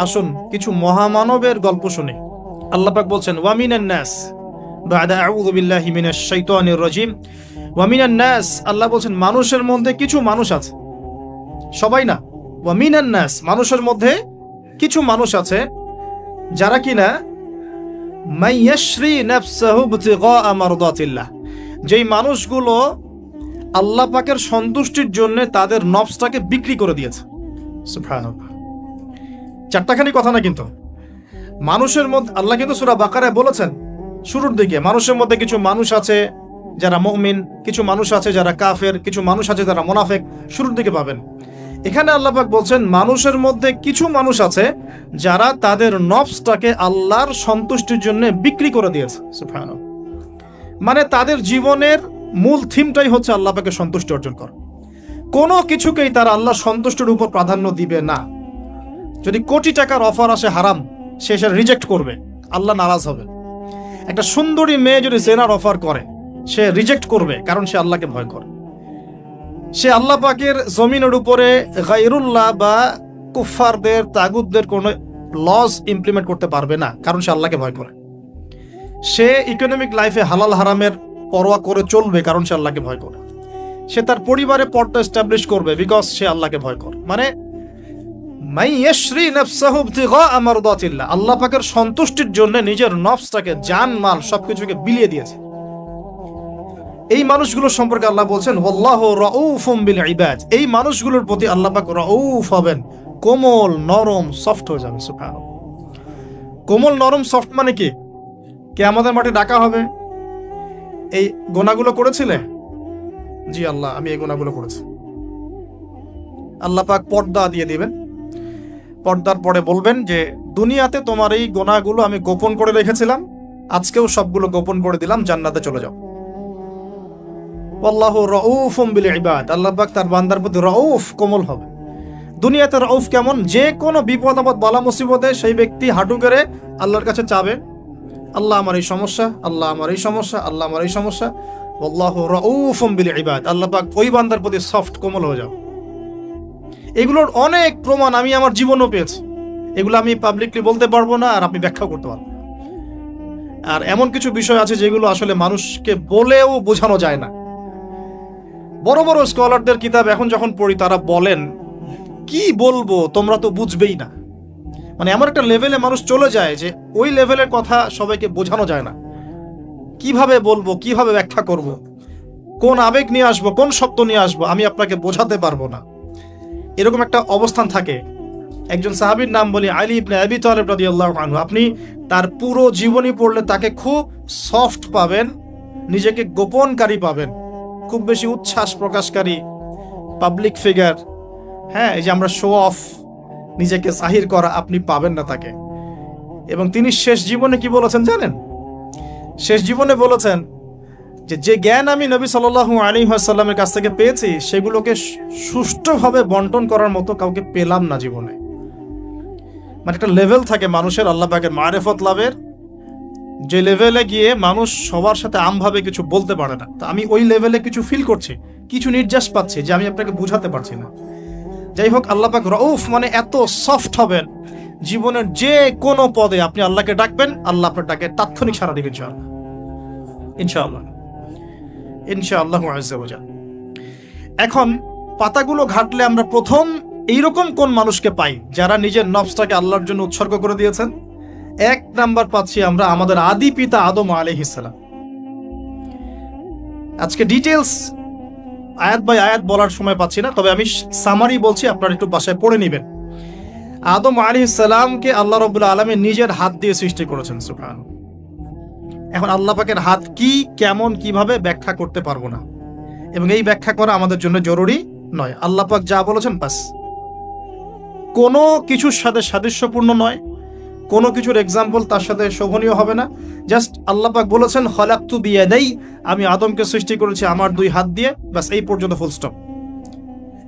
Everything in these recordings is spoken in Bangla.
আসুন কিছু মহামানবের গল্প শুনি। আল্লাহ পাক বলছেন, ওয়ামিনান নাস বা'দা আউযু বিল্লাহি মিনাশ শাইতানির রাজিম, ওয়ামিনান নাস, আল্লাহ বলছেন মানুষের মধ্যে কিছু মানুষ আছে, সবাই না। ওয়ামিনান নাস, মানুষের মধ্যে কিছু মানুষ আছে যারা কিনা মাইয়াশরি নাফসাহু ইবতিগা মারদাতিল্লাহ, যেই মানুষগুলো আল্লাহ পাকের সন্তুষ্টির জন্য তাদের নফসটাকে বিক্রি করে দিয়েছে। সুবহানাল্লাহ, চারটাখানি কথা না কিন্তু। মানুষের মধ্যে আল্লাহ কিন্তু সূরা বাকারায় বলেছেন শুরুর দিকে, মানুষের মধ্যে কিছু মানুষ আছে যারা মুমিন, কিছু মানুষ আছে যারা কাফের, কিছু মানুষ আছে যারা মুনাফিক, শুরুর দিকে পাবেন। এখানে আল্লাহ পাক বলছেন মানুষের মধ্যে কিছু মানুষ আছে যারা তাদের নফসটাকে আল্লাহর সন্তুষ্টির জন্য বিক্রি করে দিয়েছে। সুবহানাল্লাহ, মানে তাদের জীবনের মূল থিমটাই হচ্ছে আল্লাহ পাকের সন্তুষ্টি অর্জন করা। কোনো কিছুকেই তারা আল্লাহর সন্তুষ্টির উপর প্রাধান্য দিবে না। যদি কোটি টাকার অফার আসে হারাম, সে সেটা রিজেক্ট করবে, আল্লাহ নারাজ হবে। একটা সুন্দরী মেয়ে যদি জেনার অফার করে, সে রিজেক্ট করবে, কারণ সে আল্লাহকে ভয় করে। সে আল্লাহ পাকের জমিনের উপরে গায়রুল্লাহ বা কুফফারদের, তাগুতদের কোনো লজ ইমপ্লিমেন্ট করতে পারবে না, কারণ সে আল্লাহকে ভয় করে। সে ইকোনমিক লাইফে হালাল হারামের পরোয়া করে চলবে, কারণ সে আল্লাহকে ভয় করে। সে তার পরিবারে পর্দা এস্টাবলিশ করবে, বিকজ সে আল্লাহকে ভয় করে। মানে মাইয়াশরি নাফসাহু ইবতিগা মারদাতিল্লাহ, আল্লাহ পাকের সন্তুষ্টির জন্য নিজের নফসটাকে, জান মাল সবকিছুকে বিলিয়ে দিয়েছে। এই মানুষগুলোর সম্পর্কে আল্লাহ বলছেন ওয়াল্লাহু রাউফুম বিল ইবাদ, এই মানুষগুলোর প্রতি আল্লাহ পাক রাউফ হবেন, কোমল নরম সফট হয়ে যাবে। সুবহানাল্লাহ, কোমল নরম সফট মানে কি? কিয়ামতের মাঠে ডাকা হবে, এই গুনাহগুলো করেছিলে? জি আল্লাহ, আমি এই গুনাহগুলো করেছি। আল্লাহ পাক পর্দা দিয়ে দিবেন, পর্দার পরে বলবেন যে দুনিয়াতে তোমার এই গুনাহগুলো আমি গোপন করে রেখেছিলাম, আজকেও সবগুলো গোপন করে দিলাম, জান্নাতে চলে যাও। আল্লাহু রাউফুম বিল ইবাদ, আল্লাহ পাক তার বান্দার প্রতি রাউফ, কোমল হবে। দুনিয়াতে রাউফ কেমন? যে কোনো বিপদ আপদ বালা মুসিবতে সেই ব্যক্তি হাঁটু গেড়ে আল্লাহর কাছে চাবে, আল্লাহ আমার এই সমস্যা, আল্লাহ আমার এই সমস্যা, আল্লাহ আমার এই সমস্যা। আল্লাহু রাউফুম বিল ইবাদ, আল্লাহ পাক ওই বান্দার প্রতি সফট, কোমল হয়ে যাও। এগুলোর অনেক প্রমাণ আমি আমার জীবনেও পেয়েছি। এগুলো আমি পাবলিকলি বলতে পারবো না, আর আপনি ব্যাখ্যা করতে পারবেন। আর এমন কিছু বিষয় আছে যেগুলো আসলে মানুষকে বলেও বোঝানো যায় না। বড় বড় স্কলারদের কিতাব এখন যখন পড়ি, তারা বলেন কি বলবো, তোমরা তো বুঝবেই না। মানে এমন একটা লেভেলে মানুষ চলে যায় যে ওই লেভেলের কথা সবাইকে বোঝানো যায় না। কিভাবে বলবো, কিভাবে ব্যাখ্যা করব, কোন আবেগ নিয়ে আসবো, কোন শব্দ নিয়ে আসবো, আমি আপনাকে বোঝাতে পারবো না, এরকম একটা অবস্থান থাকে। একজন সাহাবীর নাম বলি, আলী ইবনে আবি তালিব রাদিয়াল্লাহু আনহু। আপনি তার পুরো জীবনী পড়লে তাকে খুব সফট পাবেন, নিজেকে গোপনকারী পাবেন, খুব বেশি উচ্ছ্বাস প্রকাশকারী পাবলিক ফিগার, হ্যাঁ, এই যে আমরা শো অফ, নিজেকে জাহির করা, আপনি পাবেন না তাকে। এবং তিনি শেষ জীবনে কি বলেছেন জানেন? শেষ জীবনে বলেছেন যে যে জ্ঞান আমি নবী সাল্লাল্লাহু আলাইহি ওয়াসাল্লামের কাছ থেকে পেয়েছি, সেগুলোকে সুষ্ঠুভাবে বন্টন করার মতো কাউকে পেলাম না জীবনে। মানে একটা লেভেল থাকে মানুষের আল্লাহ পাকের মারিফত লাভের, যে লেভেলে গিয়ে মানুষ সবার সাথে আমভাবে কিছু বলতে পারে না। তো আমি ওই লেভেলে কিছু ফিল করছি, কিছু নির্যাস পাচ্ছি যে আমি আপনাকে বুঝাতে পারছি না। যাই হোক, আল্লাহ পাক রাউফ মানে এত সফট হবেন, জীবনের যে কোনো পদে আপনি আল্লাহকে ডাকবেন, আল্লাহ আপনার ডাকে তাৎক্ষণিক সাড়া দিবেন। ইনশাআল্লাহ, ইনশাআল্লাহ আযজা ওয়া জাল। এখন পাতাগুলো ঘাটলে আমরা প্রথম এইরকম কোন মানুষকে পাই যারা নিজের নফসটাকে আল্লাহর জন্য উৎসর্গ করে দিয়েছেন? এক নাম্বার পাচ্ছি আমরা আমাদের আদি পিতা আদম আলাইহিস সালাম। আজকে ডিটেইলস আয়াত বাই আয়াত বলার সময় পাচ্ছি না, তবে আমি সামারি বলছি, আপনারা একটু বাসায় পড়ে নেবেন। আদম আলাইহিস সালামকে আল্লাহ রাব্বুল আলামিন নিজের হাত দিয়ে সৃষ্টি করেছেন। সুবহানাল্লাহ। এখন আল্লাহ পাকের হাত কি, কেমন, কিভাবে ব্যাখ্যা করতে পারবো না, এবং এই ব্যাখ্যা করা আমাদের জন্য জরুরি নয়। আল্লাহ পাক যা বলেছেন বাস, কোনো কিছুর সাথে সাদৃশ্যপূর্ণ নয়, কোনো কিছুর এক্সাম্পল তার সাথে শোভনীয় হবে না। জাস্ট আল্লাহ পাক বলেছেন খলাকতু বিয়াদাই, আমি আদমকে সৃষ্টি করেছি আমার দুই হাত দিয়ে, বাস এই পর্যন্ত, ফুল স্টপ।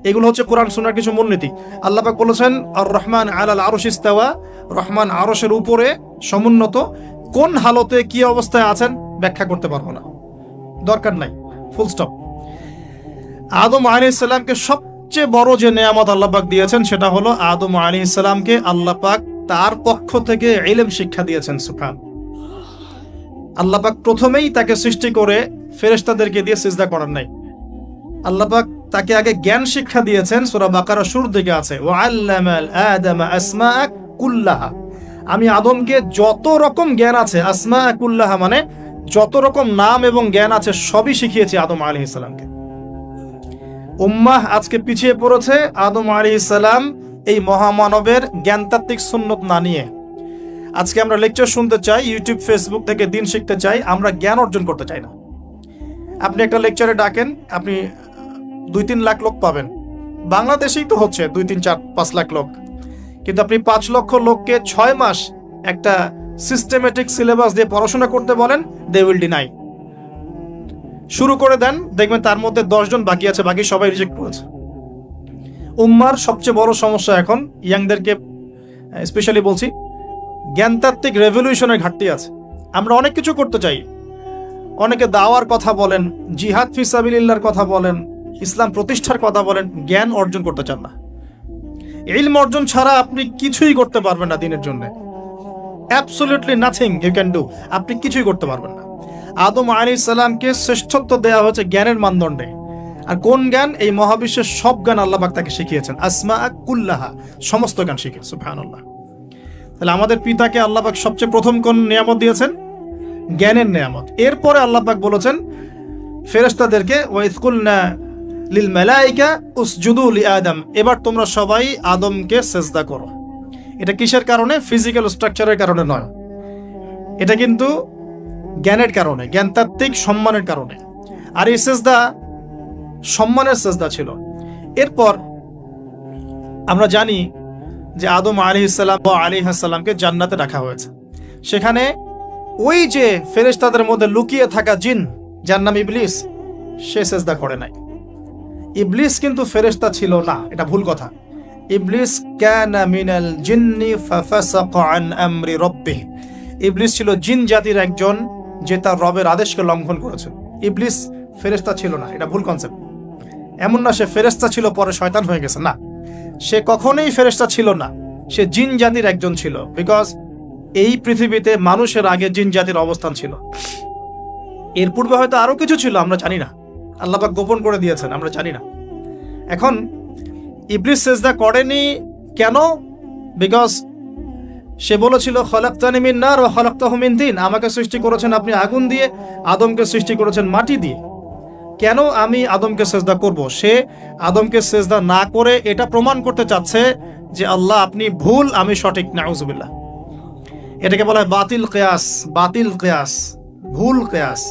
এগুলো হচ্ছে কোরআন সুন্নাহর কিছু মূলনীতি। আল্লাহ পাক বলেছেন আর রহমান আলাল আরশ ইস্তাওয়া, রহমান আরশের উপরে সমুন্নত। কোন হালতে কি অবস্থায় আছেন ব্যাখ্যা করতে পারবো না, দরকার নাই, ফুল স্টপ। আদম আলাইহিস সালামকে সব সবচেয়ে বড় যে নেয়ামত আল্লাহ পাক দিয়েছেন সেটা হলো আদম আলাইহিস সালামকে আল্লাহ পাক তার পক্ষ থেকে ইলম শিক্ষা দিয়েছেন। সুবহান। আল্লাহ পাক প্রথমেই তাকে সৃষ্টি করে ফেরেশতাদেরকে দিয়ে সিজদা করার নাই। আল্লাহ পাক তাকে আগে জ্ঞান শিক্ষা দিয়েছেন। সূরা বাকারা শুরুর দিকে আছে, ওয়া আল্লামাল আদামা আসমাআ কুল্লাহা। আমি আদমকে যত রকম জ্ঞান আছে, আসমাআ কুল্লাহা মানে যত রকম নাম এবং জ্ঞান আছে সবই শিখিয়েছি আদম আলাইহিস সালামকে। উম্মাহ আজকে পিছিয়ে পড়েছে আদম আলাইহিস সালাম এই মহামানবের জ্ঞানতাত্ত্বিক সুন্নত না নিয়ে। আজকে আমরা লেকচার শুনতে চাই, ইউটিউব ফেসবুক থেকে দিন শিখতে চাই, আমরা জ্ঞান অর্জন করতে চাই না। আপনি একটা লেকচারে ডাকেন, আপনি 2-3 লাখ লোক পাবেন। বাংলাদেশেই তো হচ্ছে 2-3-4-5 লাখ লোক, কিন্তু আপনি 5 লক্ষ লোককে 6 মাস একটা সিস্টেমেটিক সিলেবাস দিয়ে পড়াশোনা করতে বলেন, দে উইল ডিনাই। শুরু করে দেন, দেখবেন তার মধ্যে 10 জন বাকি আছে, বাকি সবাই রিজেক্ট করেছে। উম্মার সবচেয়ে বড় সমস্যা এখন, ইয়াংদেরকে স্পেশালি বলছি, জ্ঞানতাত্ত্বিক রেভলিউশনের ঘাটতি আছে। আমরা অনেক কিছু করতে চাই, অনেকে দাওয়ার কথা বলেন, জিহাদ ফি সাবিলিল্লাহর কথা বলেন, ইসলাম প্রতিষ্ঠার কথা বলেন, জ্ঞান অর্জন করতে চান না। ইলম অর্জন ছাড়া আপনি কিছুই করতে পারবেন না দিনের জন্য। Absolutely nothing you can do. আপনি কিছুই করতে পারবেন না। আদম আলাইহিস সালামকে শ্রেষ্ঠত্ব দেওয়া হয়েছে জ্ঞানের মানদণ্ডে। আর কোন জ্ঞান? এই মহাবিশ্বের সব জ্ঞান আল্লাহ পাক তাকে শিখিয়েছেন। আসমাআ কুল্লাহা, সমস্ত জ্ঞান শিখিয়েছেন। সুবহানাল্লাহ। তাহলে আমাদের পিতাকে আল্লাহ পাক সবচেয়ে প্রথম কোন নিয়ামত দিয়েছেন? জ্ঞানের নিয়ামত। এরপরে আল্লাহ পাক বলেছেন ফেরেশতাদেরকে, ওয়া ইয কুলনা লিল মালাইকা উসজুদু লি আদম, এবার তোমরা সবাই আদমকে সিজদা করো। এটা কিসের কারণে? ফিজিক্যাল স্ট্রাকচারের কারণে নয়, এটা কিন্তু জ্ঞানের কারণে, জ্ঞানতাত্ত্বিক সম্মানের কারণে। আর এই সিজদা সম্মানের সিজদা ছিল। এরপর আমরা জানি যে আদম আলাইহিস সালামকে জান্নাতে রাখা হয়েছে। সেখানে ওই যে ফেরেশতাদের মধ্যে লুকিয়ে থাকা জিন, যার নাম ইবলিস, সে সিজদা করে নাই। ইবলিস কিন্তু ফেরেশতা ছিল না, এটা ভুল কথা। ইবলিস কানা মিনাল জিন্নি ফাফাসাকা আন আমরি রাব্বিহি, ইবলিস ছিল জিন জাতির একজন যে তার রবের আদেশকে লঙ্ঘন করেছে। ইবলিস ফেরেশতা ছিল না, এটা ভুল কনসেপ্ট। এমন না সে ফেরেশতা ছিল পরে শয়তান হয়ে গেছে, না, সে কখনোই ফেরেশতা ছিল না, সে জিন জাতির একজন ছিল। বিকজ এই পৃথিবীতে মানুষের আগে জিন জাতির অবস্থান ছিল। এর পূর্বে হয়তো আরো কিছু ছিল, আমরা জানি না, আল্লাহ পাক গোপন করে দিয়েছেন, আমরা জানি না। এখন ইবলিস সিজদা করেনি কেন? বিকজ সে বলেছিল খলাকতানি মিন নার ওয়া খলাকতাহু মিন তিন, আমাকে সৃষ্টি করেছেন আপনি আগুন দিয়ে, আদমকে সৃষ্টি করেছেন মাটি দিয়ে, কেন আমি আদমকে সিজদা করব? সে আদমকে সিজদা না করে এটা প্রমাণ করতে চাচ্ছে যে আল্লাহ আপনি ভুল, আমি সঠিক। নাউজুবিল্লাহ। এটাকে বলা হয় বাতিল কিয়াস, বাতিল কিয়াস, ভুল কিয়াস।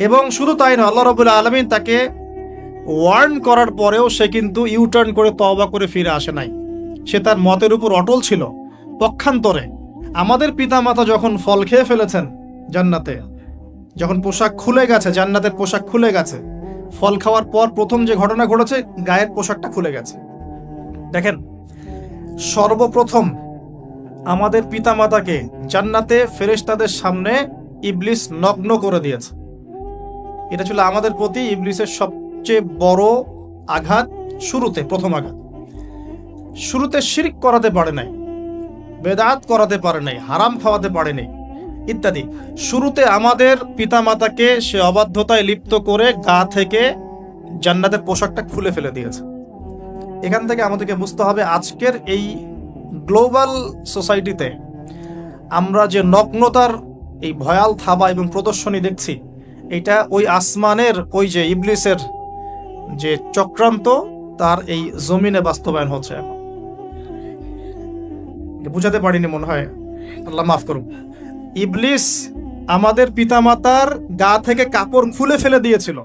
এবং শুধু তাই না, আল্লাহ রাব্বুল আলামিন তাকে ওয়ার্ন করার পরেও সে কিন্তু ইউটার্ন করে তওবা করে ফিরে আসে নাই। সে তার মতের উপর অটল ছিল। পক্ষান্তরে আমাদের পিতামাতা যখন ফল খেয়ে ফেলেছেন জান্নাতে, যখন পোশাক খুলে গেছে, জান্নাতের পোশাক খুলে গেছে, ফল খাওয়ার পর প্রথম যে ঘটনা ঘটেছে, গায়ের পোশাকটা খুলে গেছে। দেখেন, সর্বপ্রথম আমাদের পিতামাতাকে জান্নাতে ফেরেশতাদের সামনে ইবলিস নগ্ন করে দিয়েছে। এটা ছিল আমাদের প্রতি ইবলিসের সবচেয়ে বড় আঘাত। শুরুতে, প্রথম আঘাত। শুরুতে শিরক করাতে পারে নাই, বেদাত করাতে পারে নাই, হারাম খাওয়াতে পারে নাই ইত্যাদি। শুরুতে আমাদের পিতামাতাকে সে অবাধ্যতায় লিপ্ত করে গা থেকে জান্নাতের পোশাকটা খুলে ফেলে দিয়েছে। এখান থেকে আমাদেরকে বুঝতে হবে আজকের এই গ্লোবাল সোসাইটিতে আমরা যে নগ্নতার এই ভয়াল থাবা এবং প্রদর্শনী দেখছি, এটা ওই আসমানের ওই যে ইবলিসের যে চক্রান্ত, তার এই জমিনে বাস্তবায়ন হচ্ছে। এখন বুঝাতে পারিনি মনে হয়, আল্লাহ মাফ করুন। ইবলিস আমাদের পিতামাতার গা থেকে কাপড় খুলে ফেলে দিয়েছিল।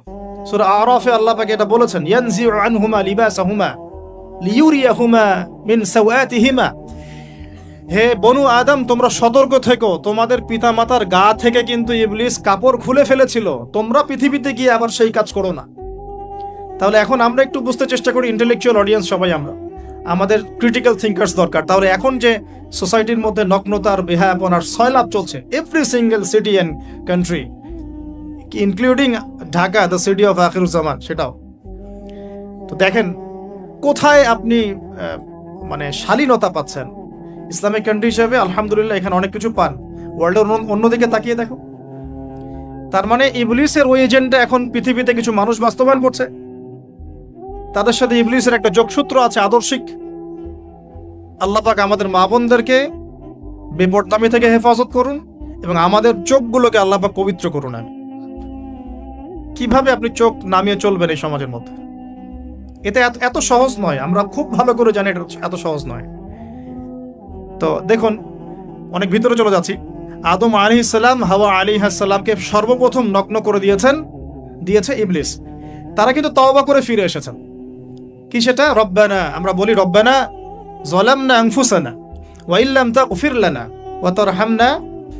সূরা আরাফে আল্লাহ পাক এটা বলেছেন, ইয়ানজিউ আনহুমা লিবাসাহুমা লিয়ুরিয়াহুমা মিন সাওয়াতিহিমা। হে বনু আদম, তোমরা সতর্ক থেকো, তোমাদের পিতামাতার গা থেকে কিন্তু ইবলিস কাপড় খুলে ফেলেছিল, তোমরা পৃথিবীতে গিয়ে আবার সেই কাজ করো না। তাহলে এখন আমরা একটু বুঝতে চেষ্টা করি, ইন্টেলেকচুয়াল অডিয়েন্স সবাই আমরা, আমাদের ক্রিটিক্যাল থিঙ্কার্স দরকার। তাহলে এখন যে সোসাইটির মধ্যে নগ্নতার, বেহায়াপনার সয়লাভ চলছে, every single city and country, including Dhaka, the city of Akhiruzzaman, সেটাও তো দেখেন। কোথায় আপনি মানে শালীনতা পাচ্ছেন? ইসলামিক কান্ট্রি হিসেবে আলহামদুলিল্লাহ এখানে অনেক কিছু পান, ওয়ার্ল্ডের অন্যদিকে তাকিয়ে দেখো। তার মানে ইবলিসের ওই এজেন্ডা এখন পৃথিবীতে কিছু মানুষ বাস্তবায়ন করছে, তাদের সাথে ইবলিসের একটা যোগসূত্র আছে আদর্শিক। আল্লাহ পাক আমাদের মা বোনদেরকে বেপরদামি থেকে হেফাজত করুন এবং আমাদের চোখগুলোকে আল্লাহ পাক পবিত্র করুন। কিভাবে আপনি চোখ নামিয়ে চলবেন এই সমাজের মধ্যে? এটা এত সহজ নয়, আমরা খুব ভালো করে জানি এটা এত সহজ নয়। তো দেখুন, অনেক ভিতরে চলে যাচ্ছি। আদম আলাইহিস সালাম হাওয়া আলাইহিস সালামকে সর্বপ্রথম নগ্ন করে দিয়েছে ইবলিস। তারা কিন্তু তওবা করে ফিরে এসেছেন। কি সেটা? রব্বানা, আমরা বলি রব্বানা যালামনা আনফুসানা ওয়া ইল্লাম তাগফির লানা ওয়া তারহামনা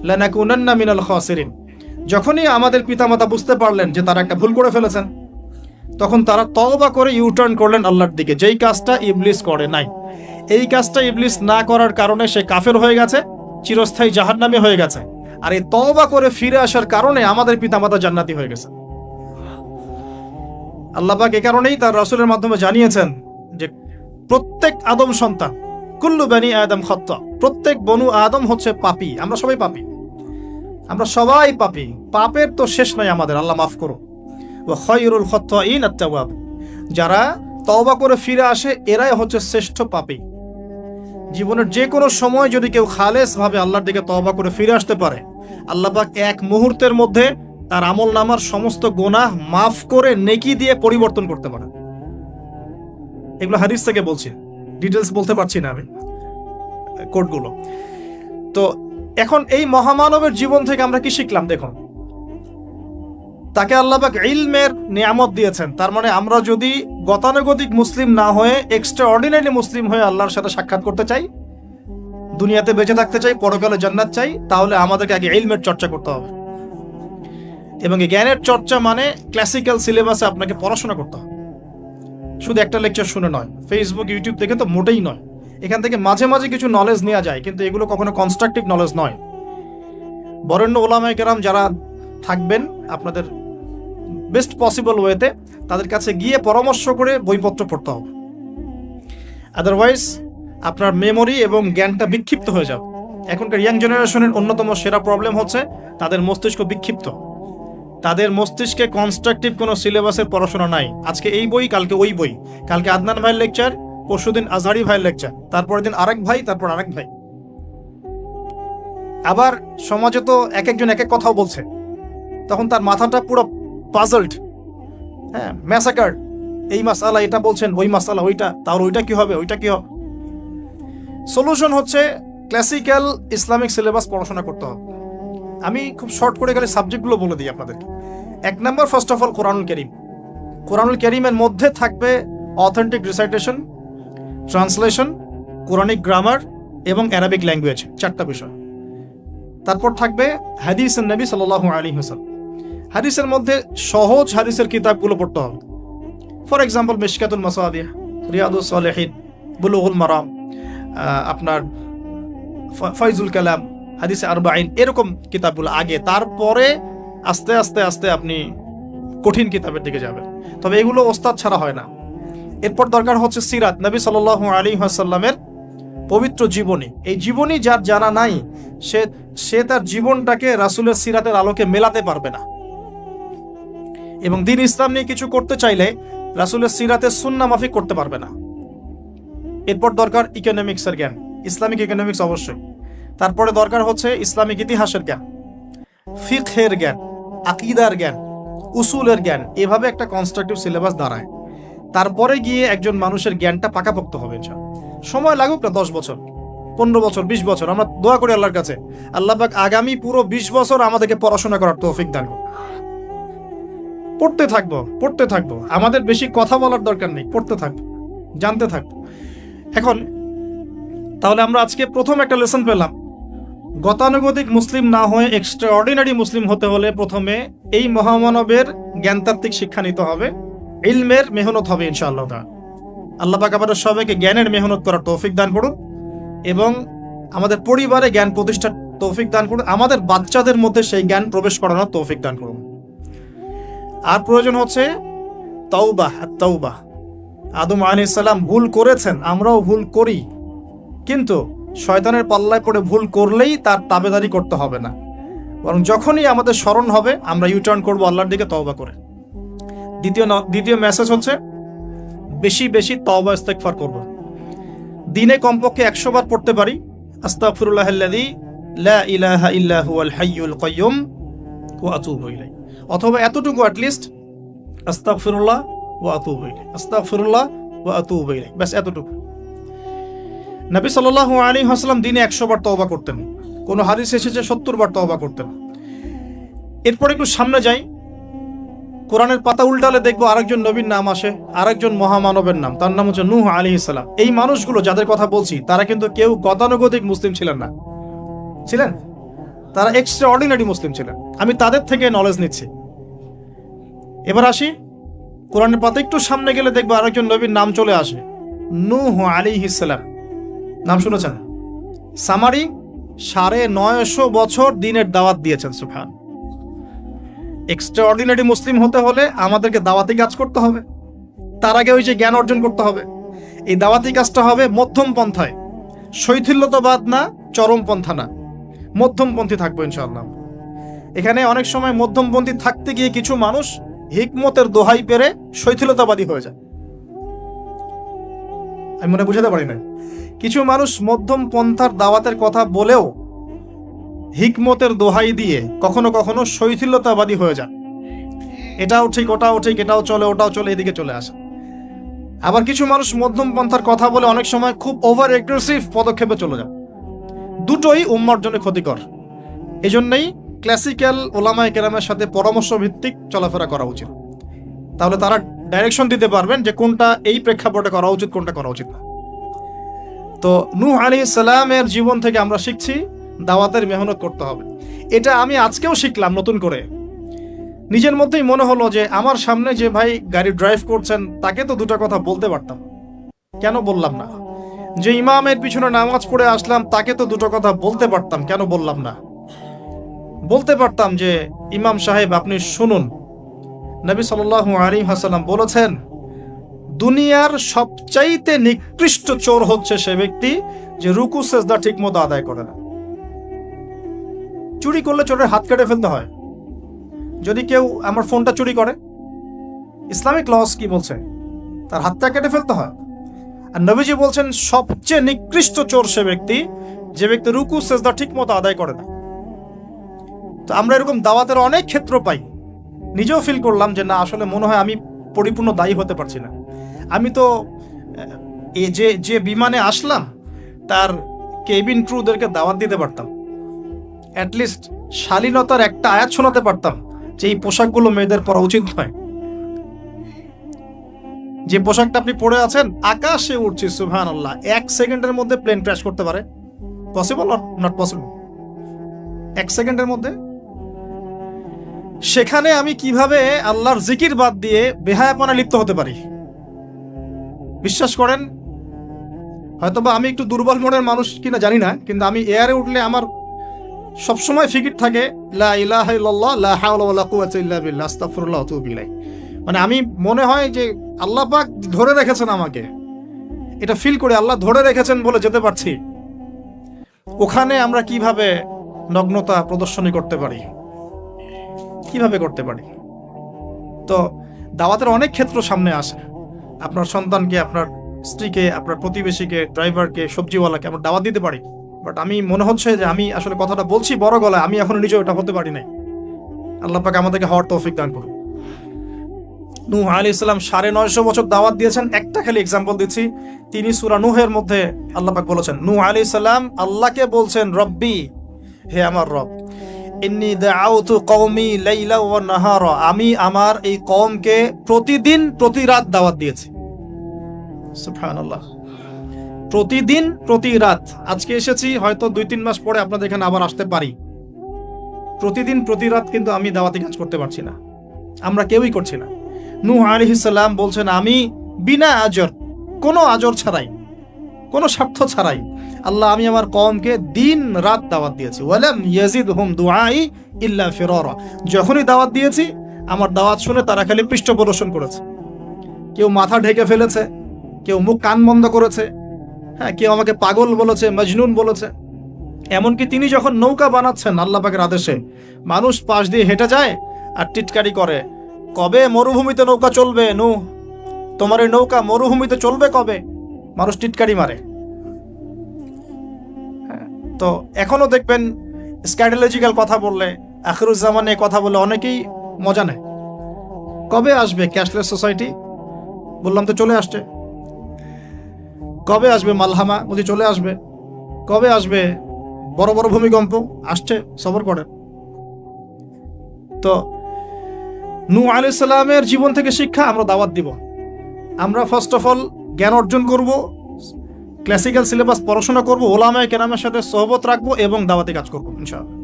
লানাকুনান্না মিনাল খাসিরিন। যখনই আমাদের পিতামাতা বুঝতে পারলেন যে তারা একটা ভুল করে ফেলেছেন, তখন তারা তওবা করে ইউটার্ন করলেন আল্লাহর দিকে, যেই কাজটা ইবলিস করে নাই। এই কাজটা ইবলিস না করার কারণে সে কাফের হয়ে গেছে, চিরস্থায়ী জাহান্নামী হয়ে গেছে। আর এই তওবা করে ফিরে আসার কারণে আমাদের পিতামাতা জান্নাতি হয়ে গেছে। আল্লাহ পাক এই কারণেই তার রাসূলের মাধ্যমে জানিয়েছেন যে প্রত্যেক আদম সন্তান, কুল্লু বানি আদম খাত্তা, প্রত্যেক বনু আদম হচ্ছে পাপী। আমরা সবাই পাপী, আমরা সবাই পাপী। পাপের তো শেষ নাই আমাদের, আল্লাহ মাফ করো। ওয়া খায়রুল খাত্তাইন আত-তাওয়াব, যারা তওবা করে ফিরে আসে এরাই হচ্ছে শ্রেষ্ঠ পাপী। জীবনের যে কোনো সময় যদি কেউ খালেস ভাবে আল্লাহর দিকে তওবা করে ফিরে আসতে পারে, আল্লাহ পাক এক মুহূর্তের মধ্যে তার আমলনামার সমস্ত গুনাহ মাফ করে নেকি দিয়ে পরিবর্তন করতে পারে। এগুলো হাদিস থেকে বলছি, ডিটেলস বলতে পারছি না আমি, কোডগুলো। তো এখন এই মহামানবের জীবন থেকে আমরা কি শিখলাম? দেখুন, তাকে আল্লাহ পাক ইলমের নিয়ামত দিয়েছেন। তার মানে আমরা যদি গতানুগতিক মুসলিম না হয়ে এক্সট্রা অর্ডিনারি মুসলিম হয়ে আল্লাহর সাথে সাক্ষাৎ করতে চাই, দুনিয়াতে বেঁচে থাকতে চাই, পরকালে জান্নাত চাই, তাহলে আমাদেরকে আগে ইলমের চর্চা করতে হবে। এবং এই জ্ঞানের চর্চা মানে ক্লাসিক্যাল সিলেবাসে আপনাকে পড়াশোনা করতে হবে। শুধু একটা লেকচার শুনে নয়, ফেসবুক ইউটিউব দেখে তো মোটেই নয়। এখান থেকে মাঝে মাঝে কিছু নলেজ নেওয়া যায়, কিন্তু এগুলো কখনো কনস্ট্রাকটিভ নলেজ নয়। বরেণ্য ওলামায়ে কেরাম যারা থাকবেন আপনাদের বেস্ট পসিবল ওয়েতে, তাদের কাছে গিয়ে পরামর্শ করে বইপত্র পড়তে হবে। আদারওয়াইজ আপনার মেমোরি এবং জ্ঞানটা বিক্ষিপ্ত হয়ে যাবে। এখনকার ইয়াং জেনারেশনের অন্যতম সেরা প্রবলেম হচ্ছে তাদের মস্তিষ্ক বিক্ষিপ্ত। তাদের মস্তিষ্কে কনস্ট্রাকটিভ কোনো সিলেবাসের পড়াশোনা নাই। আজকে এই বই, কালকে ওই বই, কালকে আদনান ভাইয়ের লেকচার, পরশুদিন আজহারি ভাইয়ের লেকচার, তারপরের দিন আরেক ভাই, তারপর আরেক ভাই। আবার সমাজে তো এক একজন এক এক কথাও বলছে, তখন তার মাথাটা পুরো পাজলড, হ্যাঁ, ম্যাসাকার। এই মাসালা এটা বলছেন, ওই মাসালা ওইটা, তাহলে ওইটা কি হবে, ওইটা কি হবে? সলিউশন হচ্ছে ক্লাসিক্যাল ইসলামিক সিলেবাস পড়াশোনা করতে হবে। আমি খুব শর্ট করে গেলে সাবজেক্টগুলো বলে দিই আপনাদেরকে। 1 নম্বর, ফার্স্ট অফ অল কোরআনুল কারীম। কোরআনুল কারীমের মধ্যে থাকবে authentic recitation, translation, Quranic grammar এবং অ্যারাবিক ল্যাঙ্গুয়েজ, 4টা বিষয়। তারপর থাকবে হাদিসের নবী সাল্লাল্লাহু আলাইহি ওয়াসাল্লাম। হাদিসের মধ্যে সহজ হাদিসের কিতাবগুলো পড়তে হবে। ফর এক্সাম্পল মিশকাতুল মাসাবিহ, রিয়াদুস সালিহিন, বুলুগুল মারাম, আপনার ফাইজুল কালাম, হাদিসে আরবাইন, এরকম কিতাবগুলো আগে। তারপরে আস্তে আস্তে আস্তে আপনি কঠিন কিতাবের দিকে যাবেন। তবে এগুলো ওস্তাদ ছাড়া হয় না। এরপর দরকার হচ্ছে সিরাত, নবী সাল্লাল্লাহু আলাইহি ওয়াসাল্লামের পবিত্র জীবনী। এই জীবনী যার জানা নাই, সে তার জীবনটাকে রাসূলের সিরাতের আলোকে মেলাতে পারবে না। এবং দ্বীন ইসলাম নিয়ে কিছু করতে চাইলে রাসূলের সিরাতের সুন্নাহ মাফিক করতে পারবে না। এরপর দরকার ইকোনমিক্সের জ্ঞান, ইসলামিক ইকোনমিক্স অবশ্যই। তারপরে দরকার হচ্ছে ইসলামিক ইতিহাসের জ্ঞান, ফিকহের জ্ঞান, আকীদার জ্ঞান, উসুলের জ্ঞান। এভাবে একটা কনস্ট্রাকটিভ সিলেবাস দাঁড়ায়। তারপরে গিয়ে একজন মানুষের জ্ঞানটা পাকাপোক্ত হবে। সময় লাগুক না, 10 বছর, 15 বছর, 20 বছর। আমরা দোয়া করি আল্লাহর কাছে, আল্লাহ পাক আগামী পুরো 20 বছর আমাদেরকে পড়াশোনা করার তৌফিক দান করুন। পড়তে থাকবো। আমাদের বেশি কথা বলার দরকার নেই, পড়তে থাকবো, জানতে থাকবো। এখন তাহলে আমরা আজকে প্রথম একটা লেসন পেলাম, গতানুগতিক মুসলিম না হয়ে এক্সট্রা অর্ডিনারি মুসলিম হতে হলে প্রথমে এই মহামানবের জ্ঞানতাত্ত্বিক শিক্ষা নিতে হবে, ইলমের মেহনত হবে ইনশাআল্লাহ। আল্লাহ পাক আমাদের সবাইকে জ্ঞানের মেহনত করার তৌফিক দান করুন এবং আমাদের পরিবারে জ্ঞান প্রতিষ্ঠার তৌফিক দান করুন। আমাদের বাচ্চাদের মধ্যে সেই জ্ঞান প্রবেশ করানোর তৌফিক দান করুন। আর প্রয়োজন হচ্ছে তাওবাহ, আদম আলাইহিস সালাম ভুল করেছেন, আমরাও ভুল করি, কিন্তু শয়তানের পাল্লায় পড়ে ভুল করলেই তার তাবেদারি করতে হবে না, বরং যখনই আমাদের স্মরণ হবে আমরা ইউটার্ন করবো আল্লাহর দিকে তওবা করে। দ্বিতীয় মেসেজ হচ্ছে বেশি বেশি তওবা ইস্তেগফার করব। দিনে কমপক্ষে 100 বার পড়তে পারি আস্তাগফিরুল্লাহাল্লাযী লা ইলাহা ইল্লা হুয়াল হাইয়ুল কাইয়্যুম ওয়া আতুবু ইলাইহি, অথবা এতটুকু অ্যাটলিস্ট আস্তাগফিরুল্লাহ ওয়া আতুবু ইলাইহি, আস্তাগফিরুল্লাহ ওয়া আতুবু ইলাইহি, ব্যাস এতটুকু। নবী সাল্লাল্লাহু আলাইহি ওয়াসাল্লাম দিনে 100 বার তওবা করতেন, কোন হাদিস এসেছে 70 বার তওবা করতেন। এরপর একটু সামনে যাই, কোরআনের পাতা উল্টালে দেখবো আরেকজন নবীর নাম আসে, আরেকজন মহামানবের নাম, তার নাম হচ্ছে নূহ আলাইহিস সালাম। এই মানুষগুলো যাদের কথা বলছি তারা কিন্তু কেউ গতানুগতিক মুসলিম ছিলেন না, ছিলেন তারা এক্সট্রা অর্ডিনারি মুসলিম ছিলেন। আমি তাদের থেকে নলেজ নিচ্ছি। এবার আসি, কোরআনের পাতা একটু সামনে গেলে দেখবো আরেকজন নবীর নাম চলে আসে, নূহ আলাইহিস সালাম। নাম শুনেছেন? সামারি 950 বছর দিনের দাওয়াত দিয়েছেন। সুবহান। এক্সট্রা অর্ডিনারি মুসলিম হতে হলে আমাদেরকে দাওয়াতি কাজ করতে হবে, তার আগে ওই যে জ্ঞান অর্জন করতে হবে। এই দাওয়াতি কাজটা হবে মধ্যম পন্থায়, শৈথিল্যতাবাদ না, চরমপন্থা না, মধ্যমপন্থী থাকবো ইনশাআল্লাহ। এখানে অনেক সময় মধ্যমপন্থী থাকতে গিয়ে কিছু মানুষ হিকমতের দোহাই পেরে শৈথিলতাবাদী হয়ে যায়। আমি মনে বুঝাতে পারি না, কিছু মানুষ মধ্যম পন্থার দাওয়াতের কথা বলেও হিকমতের দোহাই দিয়ে কখনো কখনো শৈথিল্যতাবাদী হয়ে যায়। এটাও ঠিক, ওটাও ঠিক, এটাও চলে, ওটাও চলে, এদিকে চলে আসে। আবার কিছু মানুষ মধ্যম পন্থার কথা বলে অনেক সময় খুব ওভার এগ্রেসিভ পদক্ষেপে চলে যায়। দুটোই উম্মার জন্য ক্ষতিকর। এজন্যই ক্লাসিক্যাল ওলামায়ে কেরামের সাথে পরামর্শ ভিত্তিক চলাফেরা করা উচিত, তাহলে তারা ডাইরেকশন দিতে পারবেন যে কোনটা এই প্রেক্ষাপটে করা উচিত, কোনটা করা উচিত না। তো নূহ আলাইহিস সালামের জীবন থেকে আমরা শিখছি দাওয়াতের মেহনত করতে হবে। এটা আমি আজকেও শিখলাম নতুন করে। নিজের মধ্যেই মনে হলো যে আমার সামনে যে ভাই গাড়ি ড্রাইভ করছেন তাকে তো দুটো কথা বলতে পারতাম, কেন বললাম না? যে ইমামের পিছনে নামাজ পড়ে আসলাম তাকে তো দুটো কথা বলতে পারতাম, কেন বললাম না? বলতে পারতাম যে ইমাম সাহেব আপনি শুনুন, নবী সাল্লাল্লাহু আলাইহি ওয়াসাল্লাম বলেছেন দুনিয়ার সবচাইতে নিকৃষ্ট চোর হচ্ছে সে ব্যক্তি যে রুকু সেজদা ঠিকমতো আদায় করে না। চুরি করলে চোরের হাত কেটে ফেলতে হয়। যদি কেউ আমার ফোনটা চুরি করে, ইসলামিক লস কি বলছে? তার হাতটা কেটে ফেলতে হয়। আর নবীজি বলছেন সবচেয়ে নিকৃষ্ট চোর সে ব্যক্তি যে ব্যক্তি রুকু সেজদা ঠিকমতো আদায় করে না। তো আমরা এরকম দাওয়াতের অনেক ক্ষেত্র পাই। নিজেও ফিল করলাম যে না, আসলে মনে হয় আমি পরিপূর্ণ দায়ী হতে পারছি না। আমি তো যে বিমানে আসলাম তার কেবিন ক্রুদেরকে দাওয়াত দিতে পারতাম, অ্যাটলিস্ট শালীনতার একটা আয়াত শোনাতে পারতাম যে এই পোশাকগুলো মেয়েদের পরা উচিত নয়। যে পোশাকটা আপনি পরে আছেন, আকাশে উঠছে, সুবহানাল্লাহ, 1 সেকেন্ডের মধ্যে প্লেন ক্র্যাশ করতে পারে। Possible or not possible? 1 সেকেন্ডের মধ্যে। সেখানে আমি কিভাবে আল্লাহর জিকির বাদ দিয়ে বেহায়াপনা লিপ্ত হতে পারি? বিশ্বাস করেন, হয়তোবা আমি একটু দুর্বল মনের মানুষ কিনা জানি না, কিন্তু আমি এয়ারে উঠলে আমার সবসময় ফিকির থাকে লা ইলাহা ইল্লাল্লাহ লা হাওলা ওয়ালা কুওয়াতা ইল্লা বিল্লাহ আস্তাগফিরুল্লাহ ওয়া আতুবু ইলাইহি। মানে আমি মনে হয় যে আল্লাহ পাক ধরে রেখেছেন আমাকে, এটা ফিল করে আল্লাহ ধরে রেখেছেন বলে যেতে পারছি। ওখানে আমরা কিভাবে নগ্নতা প্রদর্শনী করতে পারি, কিভাবে করতে পারি? তো দাওয়াতের অনেক ক্ষেত্র সামনে আসে। আপনার সন্তানকে, আপনার স্ত্রীকে, আপনার প্রতিবেশীকে, ড্রাইভারকে, সবজিওয়ালাকে আমরা দাওয়াত দিতে পারি। বাট আমি মনে হচ্ছে যে আমি আসলে কথাটা বলছি বড় গলায়, আমি এখনো নিজে ওটা হতে পারি নাই। আল্লাহ পাক আমাদেরকে হওয়ার তৌফিক দান করুন। নূহ আলাইহিস সালাম 950 বছর দাওয়াত দিয়েছেন। একটা খালি এক্সাম্পল দিচ্ছি, তিনি সূরা নূহের মধ্যে আল্লাহ পাক বলেছেন, নূহ আলাইহিস সালাম আল্লাহকে বলছেন, রব্বি, হে আমার রব, ইন্নী দাআউতু কওমি লাইলা ওয়া নাহারা, আমি আমার এই কওমকে প্রতিদিন প্রতি রাত দাওয়াত দিয়েছি। সুবহানাল্লাহ, প্রতিদিন প্রতি রাত। আজকে এসেছি, হয়তো 2-3 মাস পরে আপনাদের এখানে আবার আসতে পারি। প্রতিদিন প্রতি রাত কিন্তু আমি দাওয়াতি কাজ করতে পারছি না, আমরা কেউই করছি না। নূহ আলাইহিস সালাম বলছেন আমি বিনা আজর, কোনো আজর ছাড়াই, কোনো স্বার্থ ছাড়াই, আল্লাহ আমি আমার কওমকে দিন রাত দাওয়াত দিয়েছি। ওয়ালাম ইয়াজিদহুম দুআই ইল্লা ফিরারা, যখনই দাওয়াত দিয়েছি আমার দাওয়াত শুনে তারা খালি পৃষ্ঠ প্রদর্শন করেছে। কেউ মাথা ঢেকে ফেলেছে, কেউ মুখ কান বন্ধ করেছে, হ্যাঁ, কেউ আমাকে পাগল বলেছে, মজনুন বলেছে। এমনকি তিনি যখন নৌকা বানাচ্ছেন আল্লাহ পাকের আদেশে, মানুষ পাশ দিয়ে হেঁটে যায় আর টিটকারি করে, কবে মরুভূমিতে নৌকা চলবে নূহ, তোমার এই নৌকা মরুভূমিতে চলবে কবে? মানুষ টিটকারি মারে। তো এখনো দেখবেন স্ক্যাটোলজিক্যাল কথা বললে, আখিরুজ্জামানে কথা বলে অনেকেই মজা নেয়। কবে আসবে ক্যাশলেস সোসাইটি? বললাম তো চলে আসছে। কবে আসবে মালহামা? বলছি চলে আসবে। কবে আসবে বড় বড় ভূমিকম্প? আসছে, সবর করেন। তো নূহ আলাইহিস সালামের জীবন থেকে শিক্ষা আমরা দাওয়াত দিব। আমরা ফার্স্ট অফ অল জ্ঞান অর্জন করব, ক্লাসিক্যাল সিলেবাস পড়াশোনা করব, ওলামায়ে কেরামের সাথে সোহবত রাখবো এবং দাওয়াতি কাজ করবো ইনশাআল্লাহ।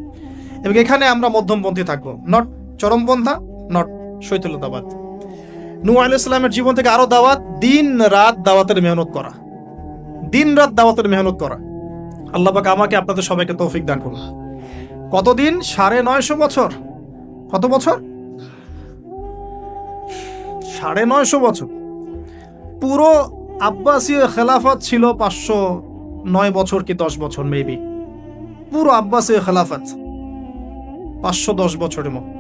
এবং এখানে আমরা মধ্যমপন্থী থাকবো, নট চরমপন্থা, নট শৈথিল্যতাবাদ। নূহ আলাইহিস সালামের জীবন থেকে আরো দাওয়াত, দিন রাত দাওয়াতের মেহনত করা, দিন রাত দাওয়াতের মেহনত করা। আল্লাহ পাক আমাকে আপনাদের সবাইকে তৌফিক দান করুন। কতদিন? 950 বছর। কত বছর? 950 বছর। পুরো আব্বাসীয় খেলাফত ছিল 509 বছর কি 10 বছর মেবি। পুরো আব্বাসীয় খেলাফত 510 বছরের মতো।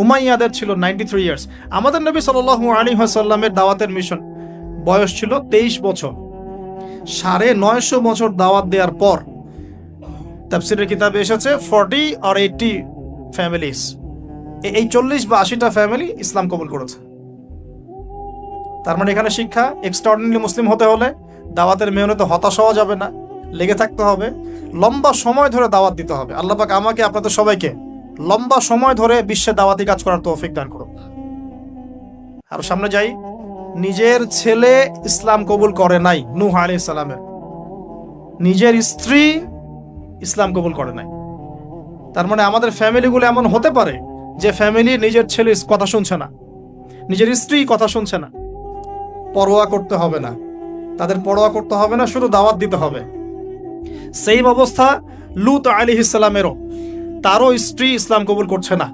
উমাইয়াদের ছিল 93 ইয়ার্স। আমাদের নবী সাল্লাল্লাহু আলাইহি ওয়াসাল্লামের দাওয়াতের মিশন বয়স ছিল 23 বছর। 950 বছর দাওয়াত দেওয়ার পর তাফসীরের কিতাবে এসেছে 40 or 80 ফ্যামিলিজ, এই 40 বা 80টা ফ্যামিলি ইসলাম কবুল করেছে। তার মানে এখানে শিক্ষা, এক্সট্রাঅর্ডিনারি মুসলিম হতে হলে দাওয়াতের মেহনতে হতাশ হওয়া যাবে না, লেগে থাকতে হবে, লম্বা সময় ধরে দাওয়াত দিতে হবে। আল্লাহ পাক আমাকে আপনাদের সবাইকে লম্বা সময় ধরে বিশ্বে দাওয়াতি কাজ করার তৌফিক দান করুন। আর সামনে যাই। নিজের ছেলে ইসলাম কবুল করে নাই নূহ আলাইহিস সালামের, নিজের স্ত্রী ইসলাম কবুল করে নাই। তার মানে আমাদের ফ্যামিলিগুলো এমন হতে পারে যে ফ্যামিলি নিজের ছেলে কথা শুনছে না, নিজের স্ত্রী কথা শুনছে না। পরোয়া করতে হবে না, তাদের পরোয়া করতে হবে না, শুধু দাওয়াত দিতে হবে। সেই অবস্থা লূত আলাইহিস সালামেরও, তারও স্ত্রী ইসলাম কবুল করছে না।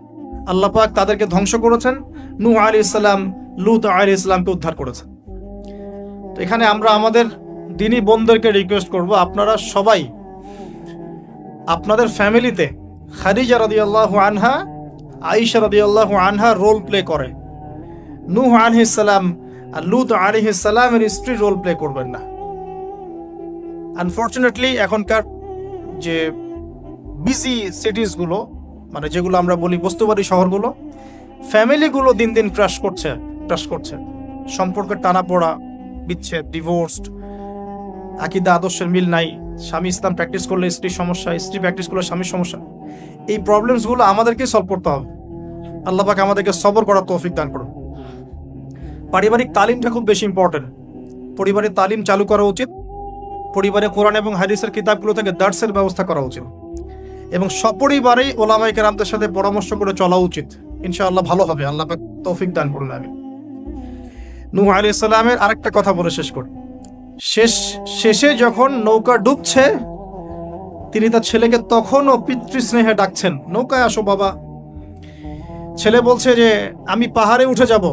আল্লাহ পাক তাদেরকে ধ্বংস করেছেন, নূহ আলাইহিস সালাম লূত আলাইহিস সালামকে উদ্ধার করেছেন। তো এখানে আমরা আমাদের দিনী বোনদেরকে রিকোয়েস্ট করব, আপনারা সবাই আপনাদের ফ্যামিলিতে খাদিজা রাদিয়াল্লাহু আনহা, আয়েশা রাদিয়াল্লাহু আনহা রোল প্লে করে। নূহ আলাইহিস সালাম আর লূত আলাইহিস সালামের স্ত্রী রোল প্লে করবেন না। আনফরচুনেটলি এখনকার যে বিজি সিটিজগুলো, মানে যেগুলো আমরা বলি বস্তুবাদী শহরগুলো, ফ্যামিলিগুলো দিন দিন ক্রাশ করছে। সম্পর্কের টানাপোড়া, বিচ্ছেদ, ডিভোর্সড, আকীদা আদর্শের মিল নাই। স্বামী ইসলাম প্র্যাকটিস করলে স্ত্রীর সমস্যা, স্ত্রী প্র্যাকটিস করলে স্বামীর সমস্যা। এই প্রবলেমসগুলো আমাদেরকে সলভ করতে হবে। আল্লাহ পাক আমাদেরকে সবর করার তৌফিক দান করুন। পারিবারিক তালিমটা খুব বেশি ইম্পর্টেন্ট। পরিবারের তালিম চালু করা উচিত। পরিবারে কোরআন এবং হাদিসের কিতাবগুলো থেকে দার্সের ব্যবস্থা করা উচিত এবং সপরিবারেই ওলামায়ে কেরামদের সাথে পরামর্শ করে চলা উচিত। ইনশাআল্লাহ ভালো হবে। আল্লাহ পাক তৌফিক দান করুন। আমিন। নূহ আলাইহিস সালামের আরেকটা কথা বলে শেষ করি। শেষে যখন নৌকা ডুবছে, তিনি তার ছেলেকে তখনও পিতৃস্নেহে ডাকছেন, নৌকায় আসো বাবা। ছেলে বলছে যে আমি পাহাড়ে উঠে যাব,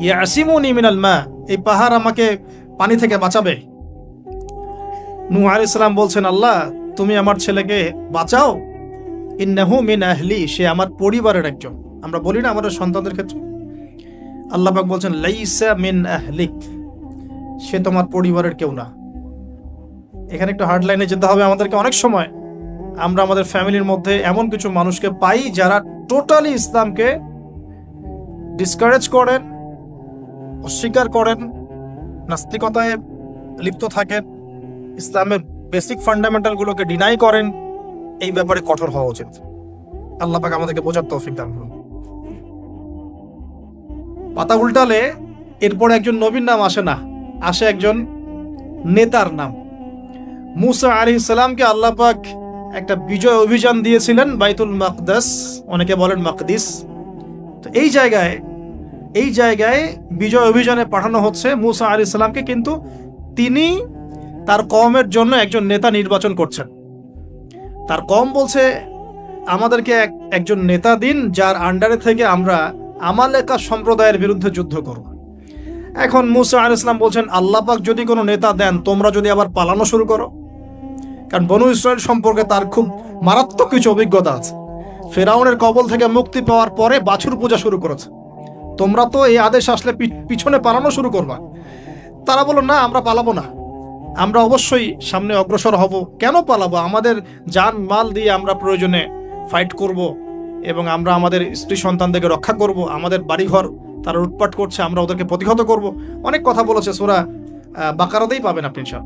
ইয়াসিমুনি মিনাল মা, এই পাহাড় আমাকে পানি থেকে বাঁচাবে। নূহ আলাইহিস সালাম বলছেন, আল্লাহ তুমি আমার ছেলেকে বাঁচাও, ইন্নাহু মিন আহলি, সে আমার পরিবারের একজন। আমরা বলি না আমাদের সন্তানদের ক্ষেত্রে, আল্লাহ পাক বলছেন লাইসা মিন আহলিক, সে তোমার পরিবারের কেউ না। এখানে একটু হার্ড লাইনে যেতে হবে আমাদেরকে। অনেক সময় আমরা আমাদের ফ্যামিলির মধ্যে এমন কিছু মানুষকে পাই যারা টোটালি ইসলামকে ডিসকারেজ করেন, অস্বীকার করেন, নাস্তিকতায় লিপ্ত থাকেন, ইসলামের বেসিক ফান্ডামেন্টালগুলোকে ডিনাই করেন। এই ব্যাপারে কঠোর হওয়া উচিত। আল্লাহ পাক আমাদেরকে বোঝার তৌফিক দান করুন। পাতা উল্টালে এরপর একজন নবীর নাম আসে না, আসে একজন নেতার নাম। মুসা আলাইহিস সালামকে আল্লাহ পাক একটা বিজয় অভিযান দিয়েছিলেন বাইতুল মাকদাস, অনেকে বলেন মাকদিস। তো এই জায়গায় বিজয় অভিযানে পাঠানো হচ্ছে মুসা আলাইহিস সালামকে, কিন্তু তিনি তার কওমের জন্য একজন নেতা নির্বাচন করছেন। তার কওম বলছে আমাদেরকে একজন নেতা দিন যার আন্ডারে থেকে আমরা আমালেকা সম্প্রদায়ের বিরুদ্ধে যুদ্ধ করব। এখন মুসা আলাইহিস সালাম বলছেন, আল্লাহ পাক যদি কোনো নেতা দেন, তোমরা যদি আবার পালানো শুরু করো। কারণ বনু ইসরাইল সম্পর্কে তার খুব মারাত্মক কিছু অভিজ্ঞতা আছে। ফেরাউনের কবল থেকে মুক্তি পাওয়ার পরে বাছুর পূজা শুরু করেছে। তোমরা তো এই আদেশ আসলে পিছনে পালানো শুরু করবা। তারা বলল, না, আমরা পালাবো না, আমরা অবশ্যই সামনে অগ্রসর হব। কেন পালাবো? আমাদের জান মাল দিয়ে আমরা প্রয়োজনে ফাইট করব, এবং আমরা আমাদের স্ত্রী সন্তানদেরকে রক্ষা করব। আমাদের বাড়িঘর তারা লুটপাট করছে, আমরা ওদেরকে প্রতিহত করব। অনেক কথা বলেছে, সূরা বাকারাতেই পাবেন আপনি সব।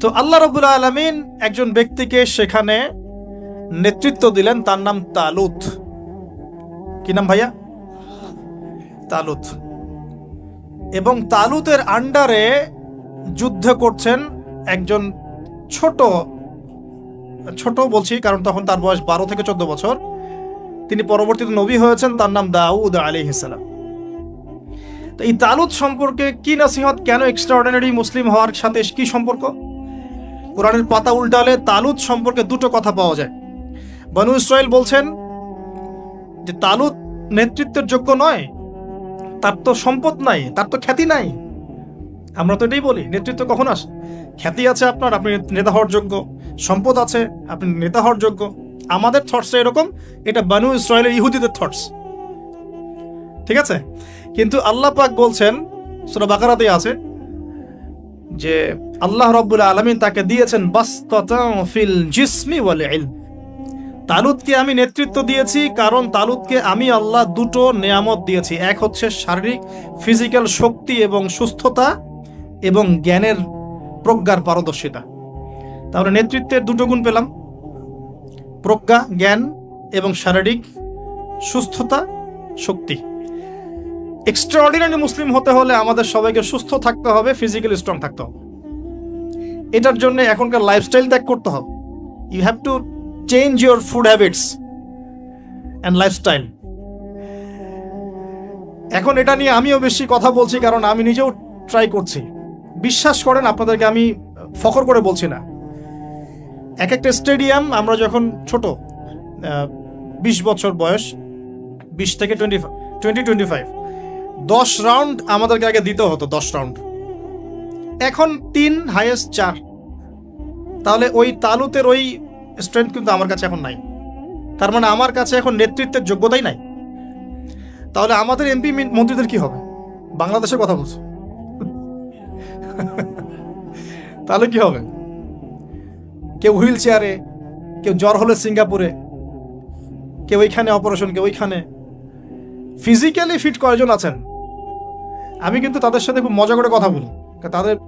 তো আল্লাহ রাব্বুল আলামিন একজন ব্যক্তিকে সেখানে নেতৃত্ব দিলেন, তার নাম তালুত। কি নাম ভাইয়া? তালুত। এবং তালুতের আন্ডারে যুদ্ধ করছেন একজন ছোট বলছি কারণ তখন তার বয়স 12 থেকে 14 বছর। তিনি পরবর্তীতে নবী হয়েছেন, তার নাম দাউদ আলাইহিস সালাম। তো এই তালুত সম্পর্কে কি নসিহত, কেন এক্সট্রাঅর্ডিনারি মুসলিম হওয়ার সাথে কি সম্পর্ক? কোরআনের পাতা উল্টালে তালুত সম্পর্কে দুটো কথা পাওয়া যায়। বনু ইসরাইল বলছেন যে তালুত নেতৃত্বের যোগ্য নয়, তার তো সম্পদ নাই, তার তো খ্যাতি নাই। আমরা তো এটাই বলি, নেতৃত্ব কখন আসে? খ্যাতি আছে আপনার, আপনি নেতা হওয়ার যোগ্য, সম্পদ আছে, আপনি নেতা হওয়ার যোগ্য। আমাদের থটস এরকম, এটা বনু ইসরাইলের ইহুদিদের থটস, ঠিক আছে? কিন্তু আল্লাহ পাক বলছেন, সূরা বাকারাতে আছে যে আল্লাহ রাব্বুল আলামিন তাকে দিয়েছেন বাসতাতান ফিল জিসমি ওয়াল ইলম। তালুতকে আমি নেতৃত্ব দিয়েছি কারণ তালুতকে আমি আল্লাহ দুটো নেয়ামত দিয়েছি। এক হচ্ছে শারীরিক ফিজিক্যাল শক্তি এবং সুস্থতা, এবং জ্ঞানের প্রজ্ঞার পারদর্শিতা। তাহলে নেতৃত্বের দুটো গুণ পেলাম, প্রজ্ঞা, জ্ঞান এবং শারীরিক সুস্থতা, শক্তি। এক্সট্রাঅর্ডিনারি মুসলিম হতে হলে আমাদের সবাইকে সুস্থ থাকতে হবে, ফিজিক্যালি স্ট্রং থাকতে হবে। এটার জন্য এখনকার লাইফস্টাইল ত্যাগ করতে হবে। You have to change your food habits and lifestyle. এখন এটা নিয়ে আমিও বেশি কথা বলছি কারণ আমি নিজেও ট্রাই করছি। বিশ্বাস করেন, আপনাদেরকে আমি ফখর করে বলছি না। এক একটা স্টেডিয়াম আমরা যখন ছোট, 20 বছর বয়স, 20 থেকে 25, 10 রাউন্ড আমাদেরকে আগে দিতে হতো, 10 রাউন্ড। এখন 3, হাইয়েস্ট 4। তাহলে ওই তালুতের ওই স্ট্রেংথ কিন্তু আমার কাছে এখন নাই। তার মানে আমার কাছে এখন নেতৃত্বের যোগ্যতাই নাই। তাহলে আমাদের এমপি মন্ত্রীদের কি হবে? বাংলাদেশের কথা বলছো, তাহলে কি হবে? কেউ হুইল চেয়ারে, কেউ জ্বর হলে সিঙ্গাপুরে, কেউ ওইখানে অপারেশন, কেউ ওইখানে। ফিজিক্যালি ফিট কয়েকজন আছেন, আমি কিন্তু তাদের সাথে খুব মজা করে কথা বলি।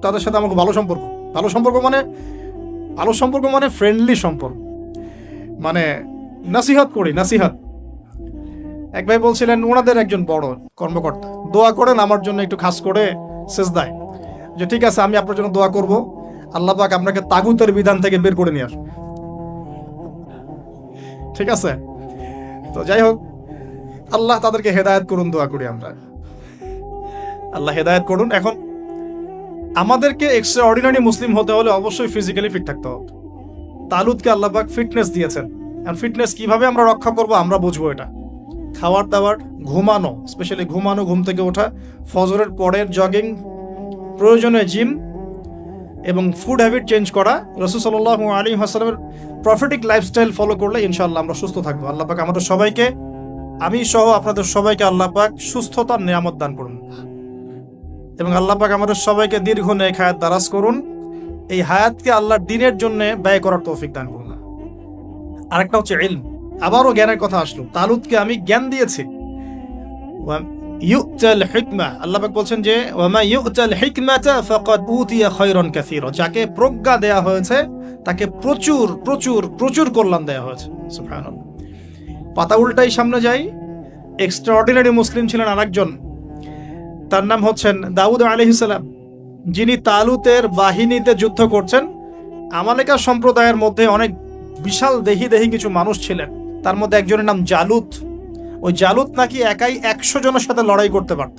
তাদের সাথে আমার খুব ভালো সম্পর্ক। ভালো সম্পর্ক মানে ফ্রেন্ডলি সম্পর্ক, মানে নাসিহত করি, নাসিহত। এক ভাই বলছিলেন, ওনাদের একজন বড় কর্মকর্তা, দোয়া করেন আমার জন্য একটু খাস করে সেজদায়, যে ঠিক আছে আমি আপনার জন্য দোয়া করব, আল্লাহ পাক আপনাকে তাগুতের বিধান থেকে বের করে নিয়ে আসবে। ঠিক আছে? তো যাই হোক, আল্লাহ তাদেরকে হেদায়েত করুন, দোয়া করি আমরা, আল্লাহ হেদায়েত করুন। এখন আমাদেরকে এক্সট্রাঅর্ডিনারি মুসলিম হতে হলে অবশ্যই ফিজিক্যালি ফিট থাকতে হবে। তালুতকে আল্লাহ পাক ফিটনেস দিয়েছেন, আর ফিটনেস কিভাবে আমরা রক্ষা করব আমরা বুঝবো। এটা খাওয়ার দাওয়ার, ঘুমানো, স্পেশালি ঘুমানো, ঘুম থেকে ওঠা, ফজরের পরের জগিং, প্রয়োজনে জিম, এবং ফুড হ্যাবিট চেঞ্জ করা। রাসূল সাল্লাল্লাহু আলাইহি ওয়াসাল্লামের প্রফেটিক লাইফস্টাইল ফলো করলে ইনশাআল্লাহ আমরা সুস্থ থাকবো। আল্লাহ পাক আমাদের সবাইকে, আমি সহ আপনাদের সবাইকে আল্লাহ পাক সুস্থতার নিয়ামত দান করুন, এবং আল্লাহ পাক আমাদের সবাইকে দীর্ঘ নেক হায়াত দারাজ করুন। এই হায়াতকে আল্লাহর দ্বীনের জন্য ব্যয় করার তৌফিক দান করুন। আরেকটা হচ্ছে ইলম, আবারও জ্ঞানের কথা আসলো। তালুতকে আমি জ্ঞান দিয়েছি। ইউতাল হিকমা, আল্লাহ পাক বলছেন যে ওয়ামা ইউতাল হিকমাতা ফাকাদ উতিয়া খায়রান কাসীরা, যাকে প্রজ্ঞা দেয়া হয়েছে তাকে প্রচুর প্রচুর প্রচুর কল্যাণ দেয়া হয়েছে। সুবহানাল্লাহ। পাতা উল্টাই সামনে যাই, এক্সট্রাঅর্ডিনারি মুসলিম ছিলেন আরেকজন, তার নাম হচ্ছেন দাউদ আলাইহিস সালাম, যিনি তালুতের বাহিনীতে যুদ্ধ করছেন। আমালেকা সম্প্রদায়ের মধ্যে অনেক বিশাল দেহি কিছু মানুষ ছিলেন, তার মধ্যে একজনের নাম জালুত। ওই জালুত নাকি একাই 100 জনের সাথে লড়াই করতে পারত।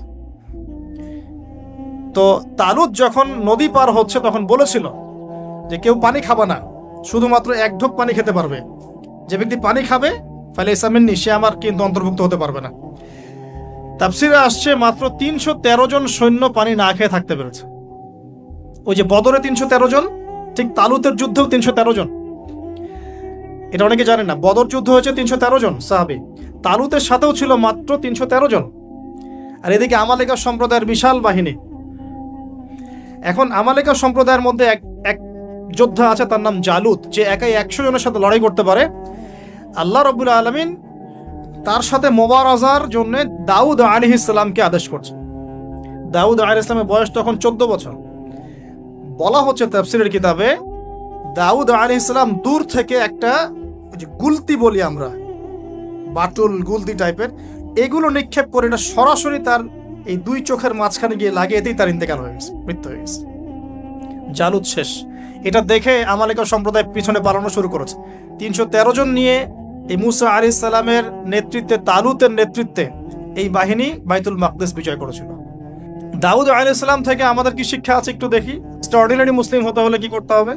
তো তালুত যখন নদী পার হচ্ছে তখন বলেছিল যে কেউ পানি খাবে না, শুধুমাত্র 1 ঢোক পানি খেতে পারবে। যে ব্যক্তি পানি খাবে ফালাইসা মিন্নি, সে আমার কিন্তু অন্তর্ভুক্ত হতে পারবে না। তাফসিরে আসছে মাত্র 313 জন সৈন্য পানি না খেয়ে থাকতে পেরেছে। ওই যে বদরে 313 জন, ঠিক তালুতের যুদ্ধেও 313 জন। এটা অনেকে জানে না, বদর যুদ্ধ হয়েছে 313 জন সাহাবী, তালুতের সাথেও ছিল মাত্র 313 জন। আর এদিকে আমালেকা সম্প্রদায়ের বিশাল বাহিনী। এখন আমালেকা সম্প্রদায়ের মধ্যে এক যোদ্ধা আছে, তার নাম জালুত, যে একাই 100 জনের সাথে লড়াই করতে পারে। আল্লাহ রাব্বুল আলামিন তার সাথে মোবারাজার জন্য দাউদ আলাইহিস সালামকে আদেশ করছে। দাউদ আলাইহিস সালামের বয়স তখন 14 বছর। বলা হচ্ছে তাফসীরের কিতাবে, দাউদ আলাইহিস সালাম দূর থেকে একটা গুলতি বলি আমরা, বাটুল গুলতি টাইপের, এগুলো নিক্ষেপ করে এটা সরাসরি তার এই দুই চোখের মাঝখানে গিয়ে লাগিয়েতেই তার ইন্তেকাল হয়ে গেছে, মৃত্যু হয়ে গেছে। জালুত শেষ। এটা দেখে আমালেকা সম্প্রদায় পিছনে পালানো শুরু করেছে। 313 জন নিয়ে এই মুসা আলাইহিস সালামের নেতৃত্বে, তালুতের নেতৃত্বে এই বাহিনী বাইতুল মাকদিস বিজয় করেছিল। দাউদ আলাইহিস সালাম থেকে আমাদের কি শিক্ষা আছে একটু দেখি। অর্ডিনারি মুসলিম হতে হলে কি করতে হবে?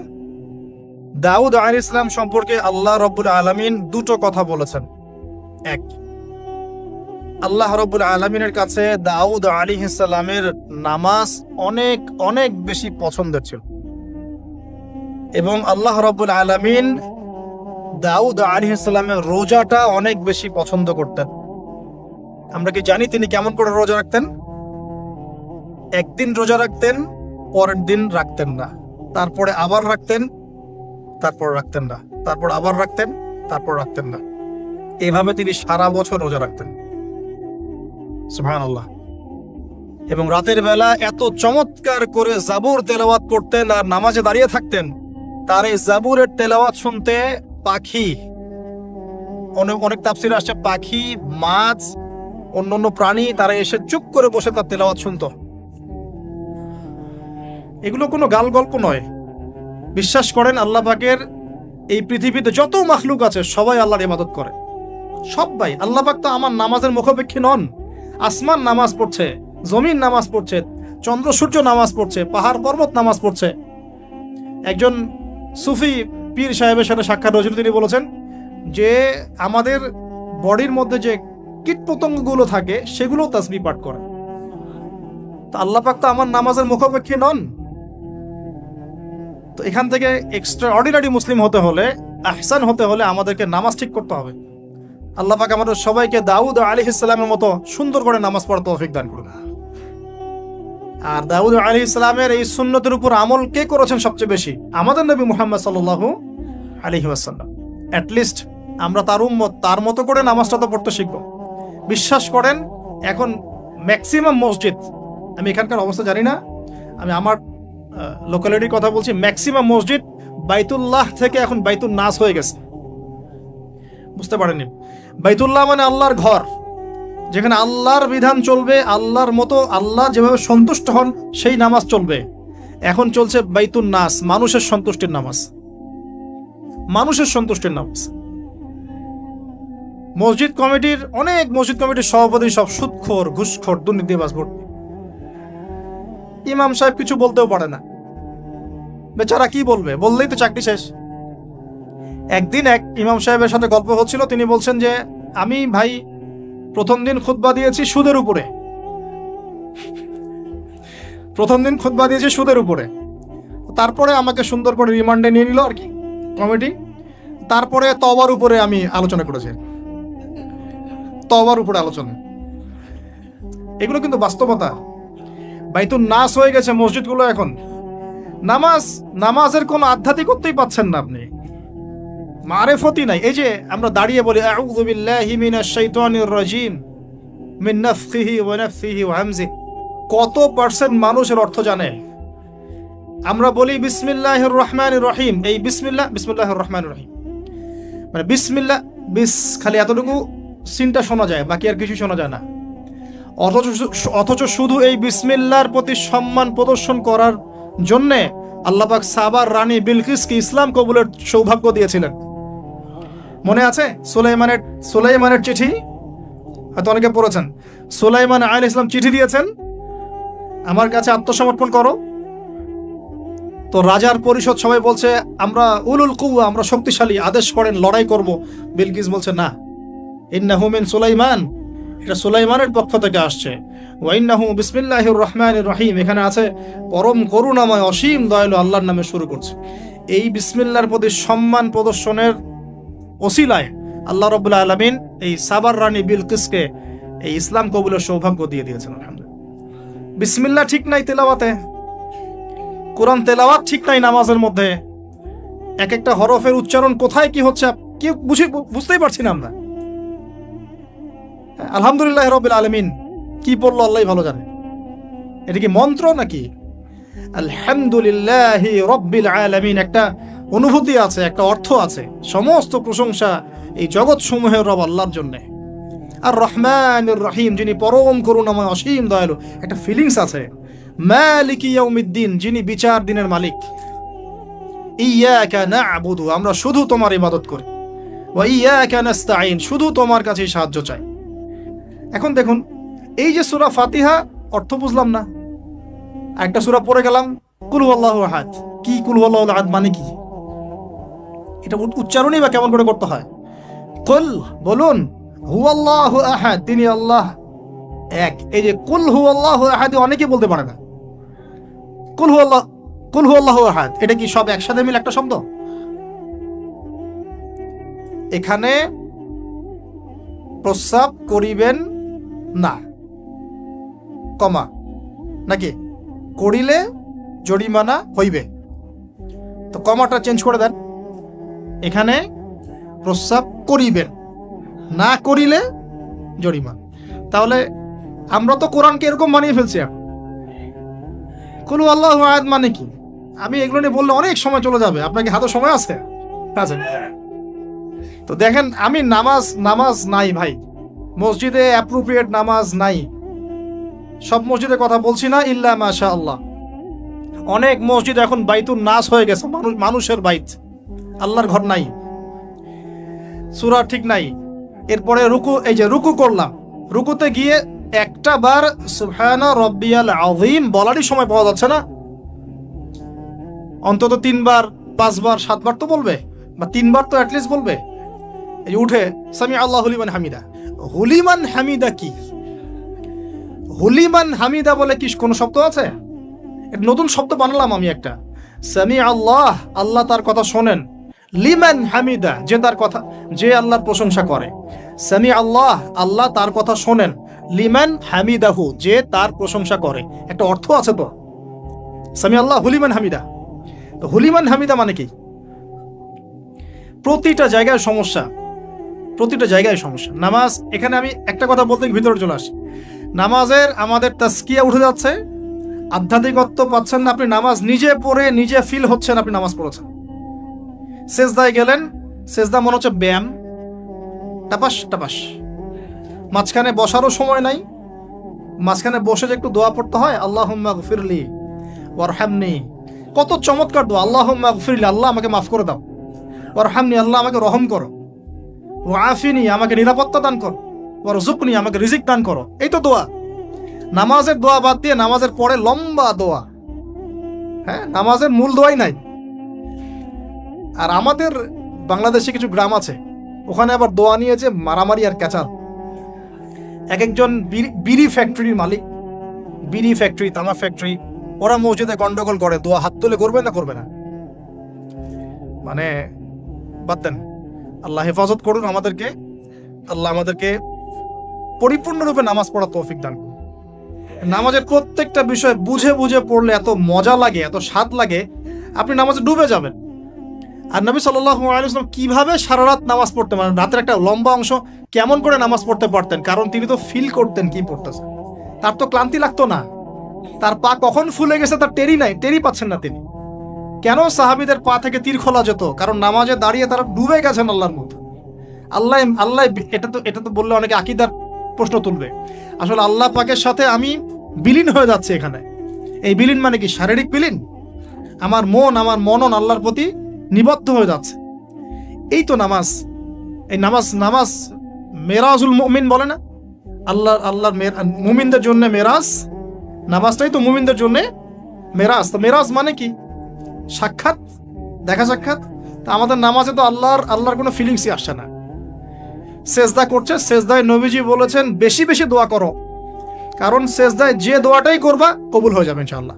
দাউদ আলাইহিস সালাম সম্পর্কে আল্লাহ রাব্বুল আলামিন দুটো কথা বলেছেন। এক, আল্লাহ রাব্বুল আলামিনের কাছে দাউদ আলাইহিস সালামের নামাজ অনেক অনেক বেশি পছন্দের ছিল, এবং আল্লাহ রাব্বুল আলামিন দাউদ আলাইহিস সালামের রোজাটা অনেক বেশি পছন্দ করতেন। আমরা কি জানি তিনি কেমন করে রোজা রাখতেন? একদিন রোজা রাখতেন, পরের দিন রাখতেন না, তারপরে আবার রাখতেন, তারপর রাখতেন না, তারপর আবার রাখতেন, তারপর রাখতেন না। এভাবে তিনি সারা বছর রোজা রাখতেন। সুবহানাল্লাহ। এবং রাতের বেলা এত চমৎকার করে জাবুর তেলাওয়াত করতেন আর নামাজে দাঁড়িয়ে থাকতেন, তার এই জাবুরের তেলাওয়াত শুনতে পাখি, অনেক তাফসীরে আসছে পাখি, মাছ, অন্যান্য প্রাণী, তারা এসে চুপ করে বসে তার তেলাওয়াত শুনতো। এগুলো কোনো গাল গল্প নয়। বিশ্বাস করেন আল্লাহ পাকের এই পৃথিবীতে যত মাখলুক আছে সবাই আল্লাহর ইবাদত করে, সবাই। আল্লাহ পাক তো আমার নামাজের মুখাপেক্ষী নন। আসমান নামাজ পড়ছে, জমিন নামাজ পড়ছে, চন্দ্র সূর্য নামাজ পড়ছে, পাহাড় পর্বত নামাজ পড়ছে। একজন সুফি পীর সাহেবের সাথে সাক্ষাৎ হয়েছিল, তিনি বলেছেন যে আমাদের বডির মধ্যে যে কীট পতঙ্গগুলো থাকে সেগুলো তাসবিহ পাঠ করে। তো আল্লাহ পাক তো আমার নামাজের মুখাপেক্ষী নন। তো এখান থেকে এক্সট্রা অর্ডিনারি মুসলিম হতে হলে, আহসান হতে হলে আমাদেরকে নামাজ ঠিক করতে হবে। আল্লাহ পাক আমাদের সবাইকে দাউদ আলাইহিস সালামের মতো সুন্দর করে নামাজ পড়ার তৌফিক দান করুন। আর দাউদ আলাইহিস সালামের এই সুন্নতের উপর আমল কে করেছেন সবচেয়ে বেশি? আমাদের নবী মুহাম্মদ সাল্লাল্লাহু আলাইহি ওয়াসাল্লাম। অ্যাটলিস্ট আমরা তার উম্মত, তার মতো করে নামাজটা তো পড়তে শিখব। বিশ্বাস করেন এখন ম্যাক্সিমাম মসজিদ, আমি এখানকার অবস্থা জানি না, আমি আমার লোকালিটির কথা বলছি, ম্যাক্সিমাম মসজিদ বাইতুল্লাহ থেকে এখন বাইতুন নাস হয়ে গেছে। বুঝতে পারেননি? বাইতুল্লাহ মানে আল্লাহর ঘর, যেখানে আল্লাহর বিধান চলবে, আল্লাহর মতো, আল্লাহ যেভাবে সন্তুষ্ট হন সেই নামাজ চলবে। এখন চলছে বাইতুন নাস, মানুষের সন্তুষ্টির নামাজ, মানুষের সন্তুষ্টির নামাজ। মসজিদ কমিটির, অনেক মসজিদ কমিটির সভাপতি সব সুদখোর, ঘুষখোর, দুর্নীতিবাজ ভর্তি। ইমাম সাহেব কিছু বলতেও পারে না, বেচারা কি বলবে? বললেই তো চাকরি শেষ। একদিন এক ইমাম সাহেবের সাথে গল্প হচ্ছিল, তিনি বলছেন যে আমি ভাই প্রথম দিন খুতবা দিয়েছি সুদের উপরে, প্রথম দিন খুতবা দিয়েছি সুদের উপরে। তারপরে আমাকে সুন্দর করে রিমান্ডে নিয়ে নিল আর কি কমিটি। তারপরে তওবার উপরে আমি আলোচনা করেছি, তওবার উপরে আলোচনা। এগুলো কিন্তু বাস্তবতা। বাইতুন নাস হয়ে গেছে মসজিদগুলো এখন। নামাজের কোনো আধ্যাত্মিকতাই পাচ্ছেন না আপনি, মারেফতই নাই। এই যে আমরা দাঁড়িয়ে বলি আউযু বিল্লাহি মিনাশ শাইতানির রাজিম মিন নাফখিহি ওয়া নাফসিহি ওয়া হামজিহি, কত পার্সেন্ট মানুষের অর্থ জানে? আমরা বলি বিসমিল্লাহির রহমানির রহিম, এই বিসমিল্লাহির রহমানির রহিম মানে বিসমিল্লাহ, খালি এতটুকু সিনটা শোনা যায়, বাকি আর কিছু শোনা যায় না। অথচ শুধু এই বিসমিল্লাহর প্রতি সম্মান প্রদর্শন করার জন্যে আল্লাহ পাক সাবার রানী বিলকিসকে ইসলাম কবুলের সৌভাগ্য দিয়েছিলেন। মনে আছে সুলাইমানের চিঠি? হয়তো অনেকে পড়েছেন। সুলাইমান আলাইহিস সালাম চিঠি দিয়েছেন, আমার কাছে আত্মসমর্পণ করো। তো রাজার পরিষদ সবাই বলছে আমরা উলুল কুওয়া, আমরা শক্তিশালী, আদেশ করেন লড়াই করব। বিলকিস বলছে না, ইন্নাহু মিন সুলাইমান এটা সুলাইমানের পক্ষ থেকে আসছে। ওয়াইন্নাহু বিসমিল্লাহির রহমানির রহিম, এখানে আছে পরম করুণাময় অসীম দয়ালু আল্লাহর নামে শুরু করছে। এই বিসমিল্লাহর প্রতি সম্মান প্রদর্শনের ওসিলায় আল্লাহ রাব্বুল আলামিন এই সাবার রানী বিলকিসকে এই ইসলাম কবুলের সৌভাগ্য দিয়ে দিয়েছেন। আলহামদুলিল্লাহ। বিসমিল্লাহ ঠিক নাই তেলাওয়াতে, কোরআন তেলাওয়াত ঠিক নাই নামাজের মধ্যে, এক একটা হরফের উচ্চারণ কোথায় কি হচ্ছে কি বুঝতেই পারছি না আমরা। আলহামদুলিল্লাহ রাব্বিল আলামিন কি পড়লো আল্লাহই ভালো জানে। এটা কি মন্ত্র নাকি? আলহামদুলিল্লাহি রাব্বিল আলামিন একটা অনুভূতি আছে, একটা অর্থ আছে। সমস্ত প্রশংসা এই জগৎ সমূহের রব আল্লাহর জন্য। আর রহমানির রহিম, যিনি পরম করুণাময় অসীম দয়ালু, একটা ফিলিংস আছে। মালিকি ইয়াউমিদ্দিন, যিনি বিচার দিনের মালিক। ইয়াকা না'বুদু, আমরা শুধু তোমার ইবাদত করি। ওয়া ইয়াকা নাস্তাঈন, শুধু তোমার কাছে সাহায্য চাই। এখন দেখুন, এই যে সূরা ফাতিহা অর্থ বুঝলাম না, একটা সূরা পড়ে গেলাম কুল হুয়াল্লাহু আহাদ। কি কুল হুয়াল্লাহু আহাদ মানে কি? এটা উচ্চারণই বা কেমন করে করতে হয়? কুল, বলুন, হুয়াল্লাহু আহাদ, তিনি আল্লাহ এক। এই যে কুল হুয়াল্লাহু আহাদ অনেকে বলতে পারে না। কুল হুয়াল্লাহু আহাদ, এটা কি সব একসাথে মিলে একটা শব্দ? এখানে প্রস্রাব করিবেন না, কমা, নাকি করিলে জরিমানা হইবে। তো কমাটা চেঞ্জ করে দেন, এখানে প্রস্রাব করিবেন, না করিলে জরিমানা। তাহলে আমরা তো কোরআনকে এরকম বানিয়ে ফেলছি। কুল হুয়াল্লাহু আহাদ মানে কি? আমি এগুলো নিয়ে বললে অনেক সময় চলে যাবে। আপনাকে হাতে সময় আছে? তো দেখেন, আমি নামাজ নাই ভাই, মসজিদে অ্যাপ্রোপ্রিয়েট নামাজ নাই। সব মসজিদের কথা বলছি না, ইল্লা মাশা আল্লাহ। অনেক মসজিদ এখন বাইতুন নাস হয়ে গেছে, মানুষের বাইত, আল্লাহর ঘর নাই, সূরা ঠিক নাই। এরপরে রুকু, এই যে রুকু করলাম, রুকুতে গিয়ে একটা বার সুবহানা রাব্বিয়াল আযীম বলারই সময় পাওয়া যাচ্ছে না। অন্তত 3 বার 5 বার 7 বার তো বলবে, বা 3 বার তো অ্যাটলিস্ট বলবে। এই যে উঠে সামি আল্লাহু লিমান হামিদা, হুলিমান হামিদা কি? হুলিমান হামিদা বলে কি কোনো শব্দ আছে? এটা নতুন শব্দ বানালাম আমি একটা। সামি আল্লাহ, আল্লাহ তার কথা শোনেন। লিমান হামিদা, যে তার কথা, যে আল্লাহর প্রশংসা করে। সামি আল্লাহ, আল্লাহ তার কথা শোনেন। লিমান হামিদাহু, যে তার প্রশংসা করে। একটা অর্থ আছে তো, সামি আল্লাহ হুলিমান হামিদা। তো হুলিমান হামিদা মানে কি? প্রতিটা জায়গায় সমস্যা, প্রতিটা জায়গায় সমস্যা। নামাজ, এখানে আমি একটা কথা বলতে ভিতরে চলে আসি। নামাজের আমাদের তাসকিয়া উঠে যাচ্ছে, আধ্যাত্মিকত্ব পাচ্ছেন না। আপনি নামাজ নিজে পড়ে নিজে ফিল হচ্ছেন আপনি নামাজ পড়েছেন। সেজদায় গেলেন, সেজদা মনে হচ্ছে ব্যায়াম, টাপাস টাপাস। মাঝখানে বসারও সময় নাই, মাঝখানে বসে যে একটু দোয়া পড়তে হয়, আল্লাহুম্মা গফিরলি ওয়ারহামনি। কত চমৎকার দোয়া, আল্লাহুম্মা গফিরলি, আল্লাহ আমাকে মাফ করে দাও। ওয়ারহামনি, আল্লাহ আমাকে রহম করো। ওয়াফিনি, আমাকে নিরাপত্তা দান করো। ওয়ারযুকনি, আমাকে রিজিক দান করো। এই তো দোয়া। নামাজের দোয়া বাদ দিয়ে নামাজের পরে লম্বা দোয়া। হ্যাঁ, নামাজের মূল দোয়াই নাই। আর আমাদের বাংলাদেশে কিছু গ্রাম আছে, ওখানে আবার দোয়া নিয়ে যে মারামারি আর ক্যাচাল। এক একজন বিড়ি ফ্যাক্টরির মালিক, বিড়ি ফ্যাক্টরি, তামাক ফ্যাক্টরি, ওরা মসজিদে গন্ডগোল করে, দোয়া হাত তুলে করবে না করবে না। মানে বাদ দেন, আল্লাহ হেফাজত করুন আমাদেরকে। আল্লাহ আমাদেরকে পরিপূর্ণরূপে নামাজ পড়ার তৌফিক দান করুন। নামাজের প্রত্যেকটা বিষয় বুঝে বুঝে পড়লে এত মজা লাগে, এত স্বাদ লাগে, আপনি নামাজে ডুবে যাবেন। আর নবী সাল্লাল্লাহু আলাইহি ওয়াসাল্লাম কিভাবে সারা রাত নামাজ পড়তে পারেন, রাতের একটা লম্বা অংশ কেমন করে নামাজ পড়তে পারতেন? কারণ তিনি তো ফিল করতেন কি পড়তেছেন। তার তো ক্লান্তি লাগতো না। তার পা কখন ফুলে গেছে তার টেরি পাচ্ছেন না তিনি। কেন সাহাবীদের পা থেকে তীর খোলা যেত? কারণ নামাজে দাঁড়িয়ে তারা ডুবে গেছেন আল্লাহর মধ্যে। আল্লাহ, এটা তো বললে অনেকে আকীদার প্রশ্ন তুলবে। আসলে আল্লাহ পাকের সাথে আমি বিলীন হয়ে যাচ্ছে এখানে। এই বিলীন মানে কি? শারীরিক বিলীন। আমার মনন আল্লাহর প্রতি নিবদ্ধ হয়ে যাচ্ছে। এই তো নামাজ। এই নামাজ মেরাজুল মুমিন বলে না? আল্লাহর মুমিনদের জন্য মেরাজ। নামাজটাই তো মুমিনদের জন্য মেরাজ। তো মেরাজ মানে কি? সাক্ষাৎ, দেখা সাক্ষাৎ। তা আমাদের নামাজে তো আল্লাহর কোনো ফিলিংসই আসছে না। সেজদা করছে, সেজদায় নবীজি বলেছেন বেশি বেশি দোয়া করো, কারণ সেজদায় যে দোয়াটাই করবা কবুল হয়ে যাবে ইনশাআল্লাহ।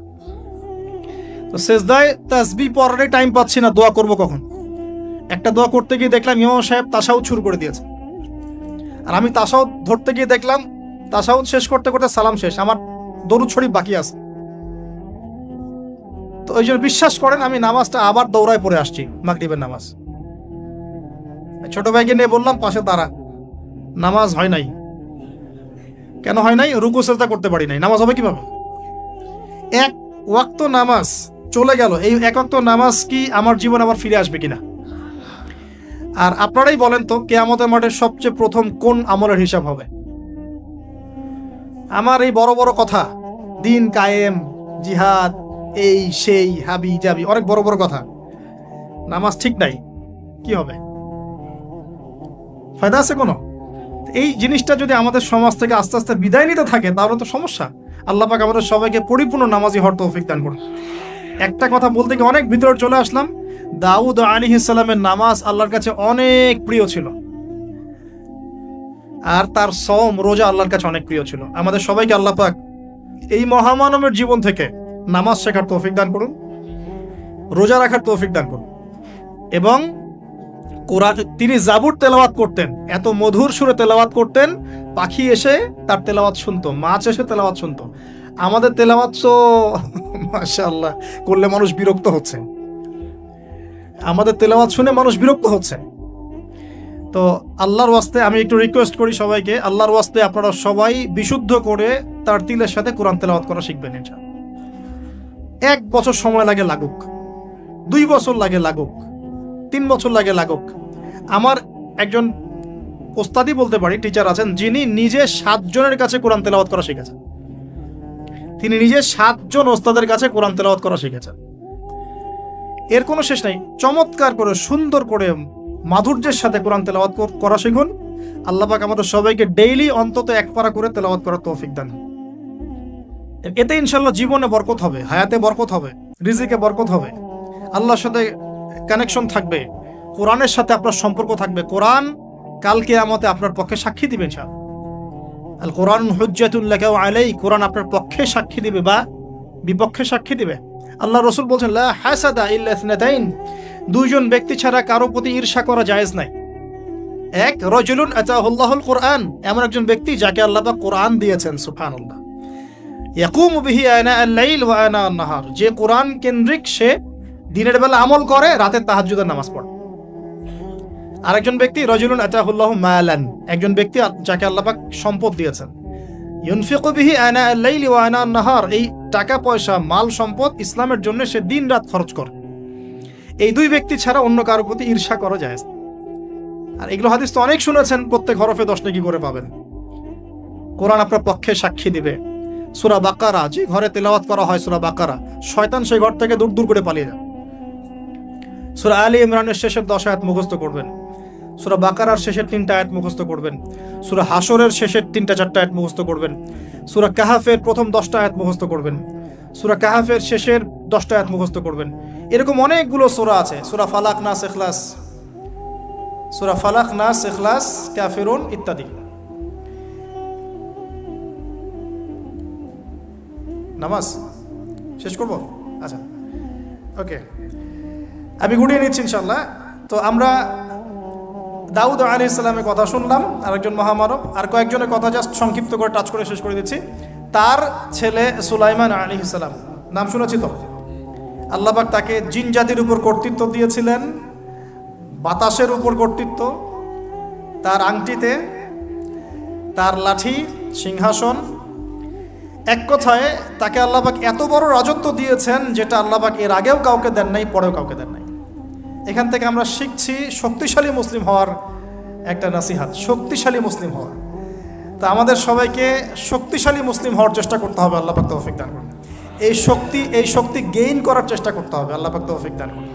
তো সেজদায় তাসবিহ পড়ারই টাইম পাচ্ছি না, দোয়া করব কখন? একটা দোয়া করতে গিয়ে দেখলাম ইমাম সাহেব তাশাহুদ শুরু করে দিয়েছে, আর আমি তাশাহুদ ধরতে গিয়ে দেখলাম তাশাহুদ শেষ করতে করতে সালাম শেষ, আমার দরুদ শরীফ বাকি আছে। তো ওই জন্য বিশ্বাস করেন আমি নামাজটা আবার দৌড়ায় পড়ে আসছি, মাগরিবের নামাজ। ছোট ভাইকে নিয়ে বললাম পাশে দাঁড়া, নামাজ হয় নাই। কেন হয় নাই? রুকু সেজদা করতে পারি নাই, নামাজ হবে কিভাবে? এক ওয়াক্ত নামাজ চলে গেল, এই এক ওয়াক্ত নামাজ কি আমার জীবন আবার ফিরে আসবে কিনা? আর আপনারাই বলেন তো, কিয়ামতের মাঠে সবচেয়ে প্রথম কোন আমলের হিসাব হবে? আমার এই বড় বড় কথা, দিন কায়েম, জিহাদ, এই সেই হাবি জাবি, অনেক বড় বড় কথা, নামাজ ঠিক নাই, কি হবে? ফায়দা আছে কোনো? এই জিনিসটা যদি আমাদের সমাজ থেকে আস্তে আস্তে বিদায় নিতে থাকে তাহলে তো সমস্যা। আল্লাহ পাক আমাদের সবাইকে পরিপূর্ণ নামাজি হওয়ার তৌফিক দান করুন। একটা কথা বলতে গিয়ে অনেক ভিতরে চলে আসলাম। দাউদ আলাইহিস সালামের নামাজ আল্লাহর কাছে অনেক প্রিয় ছিল, আর তার সওম রোজা আল্লাহর কাছে অনেক প্রিয় ছিল। আমাদের সবাইকে আল্লাহ পাক এই মহামানবের জীবন থেকে নামাজ শেখার তৌফিক দান করুন, রোজা রাখার তৌফিক দান করুন। এবং কোরআন, তিনি জাবুর তেলাওয়াত করতেন, এত মধুর সুরে তেলাওয়াত করতেন, পাখি এসে তার তেলাওয়াত শুনতো, মাছ এসে তেলাওয়াত শুনতো। আমাদের তেলাওয়াত তো মাশাআল্লাহ করলে মানুষ বিরক্ত হচ্ছে, আমাদের তেলাওয়াত শুনে মানুষ বিরক্ত হচ্ছে। তো আল্লাহর ওয়াস্তে আমি একটু রিকোয়েস্ট করি সবাইকে, আল্লাহর ওয়াস্তে আপনারা সবাই বিশুদ্ধ করে তার তিলের সাথে কোরআন তেলাওয়াত করা শিখবেন ইনশাআল্লাহ। 1 বছর সময় লাগে লাগুক, 2 বছর লাগে লাগুক, 3 বছর লাগে লাগুক। আমার একজন ওস্তাদি বলতে পারি, টিচার আছেন, যিনি নিজে 7 জনের কাছে কোরআন তেলাওয়াত করা শিখেছেন। তিনি নিজে 7 জন ওস্তাদের কাছে কোরআন তেলাওয়াত করা শিখেছেন। এর কোনো শেষ নাই। চমৎকার করে, সুন্দর করে, মাধুর্যের সাথে কোরআন তেলাওয়াত করা শিখুন। আল্লাহ পাক আমাদের সবাইকে ডেইলি অন্তত 1 পারা করে তেলাওয়াত করার তৌফিক দান। এতে ইনশাআল্লাহ জীবনে বরকত হবে, হায়াতে বরকত হবে, রিজিকে বরকত হবে, আল্লাহর সাথে কানেকশন থাকবে, কোরআনের সাথে আপনার সম্পর্ক থাকবে। কোরআন কাল কিয়ামতে আপনার পক্ষে সাক্ষী দিবে ইনশাআল্লাহ। আল কোরআন হুজ্জাতুন লাকা ওয়া আলাইক, কোরআন আপনার পক্ষে সাক্ষী দিবে বা বিপক্ষে সাক্ষী দিবে। আল্লাহ রাসূল বলেন লা হাসাদা ইল্লা ইসনাতাইন, 2 জন ব্যক্তি ছাড়া কারো প্রতি ঈর্ষা করা জায়েজ নাই। এক, রাজুলুন আতাহুল্লাহুল কোরআন, এমন একজন ব্যক্তি যাকে আল্লাহ পাক কোরআন দিয়েছেন, সুবহানাল্লাহ। ইয়াকুমু বিহি আনা আল-লাইল ওয়া আনা আন-নাহার, যে কোরআন কেন্দ্রিক, সে দিনের বেলা আমল করে, রাতে তাহাজ্জুদের নামাজ পড়ে। আরেকজন ব্যক্তি রাজুলুন আতাহুল্লাহু মালান, একজন ব্যক্তি যাকে আল্লাহ পাক সম্পদ দিয়েছেন, ইউনফিকু বিহি আনা আল-লাইল ওয়া আনা আন-নাহার, এই টাকা পয়সা, মাল সম্পদ ইসলামের জন্য সে দিন রাত খরচ করে। এই 2 ব্যক্তি ছাড়া অন্য কারোর প্রতি ঈর্ষা করা যায়। আর এগুলো হাদিস তো অনেক শুনেছেন, প্রত্যেক হরফে 10 নেকি করে পাবেন। কোরআন আপনার পক্ষে সাক্ষী দিবে। সূরা বাকারা, যে ঘরে তেলাওয়াত করা হয় সূরা বাকারা, শয়তান সেই ঘর থেকে দূর দূর করে পালিয়ে যায়। সূরা আলী ইমরানের শেষের 10 আয়াত মুখস্থ করবেন, সূরা বাকারার শেষের 3টা আয়াত মুখস্থ করবেন, সূরা হাশরের শেষের 3টা-4টা আয়াত মুখস্থ করবেন, সূরা কাহাফের প্রথম 10টা আয়াত মুখস্থ করবেন, সূরা কাহাফের শেষের 10টা আয়াত মুখস্থ করবেন। এরকম অনেকগুলো সূরা আছে, সূরা ফালাক, নাস, ইখলাস, সূরা ফালাক, নাস, ইখলাস, কাফিরুন ইত্যাদি। নামাজ শেষ করব? আচ্ছা, ওকে, আমি গুটিয়ে নিচ্ছি ইনশাআল্লাহ। তো আমরা দাউদ আলাইহিস সালামের কথা শুনলাম, আরেকজন মহামানব। আর কয়েকজনের কথা জাস্ট সংক্ষিপ্ত করে টাচ করে শেষ করে দিচ্ছি। তার ছেলে সুলাইমান আলাইহিস সালাম, নাম শুনেছি তো? আল্লাহ পাক তাকে জিন জাতির উপর কর্তৃত্ব দিয়েছিলেন, বাতাসের উপর কর্তৃত্ব, তার আংটিতে, তার লাঠি, সিংহাসন, এক কথায় তাকে আল্লাহ পাক এত বড় রাজত্ব দিয়েছেন যেটা আল্লাহ পাক এর আগেও কাউকে দেন নাই, পরেও কাউকে দেন নাই। এখান থেকে আমরা শিখছি শক্তিশালী মুসলিম হওয়ার একটা নাসিহাত, শক্তিশালী মুসলিম হওয়ার। তা আমাদের সবাইকে শক্তিশালী মুসলিম হওয়ার চেষ্টা করতে হবে, আল্লাহ পাক তৌফিক দান করুন। এই শক্তি গেইন করার চেষ্টা করতে হবে, আল্লাহ পাক তৌফিক দান করুন।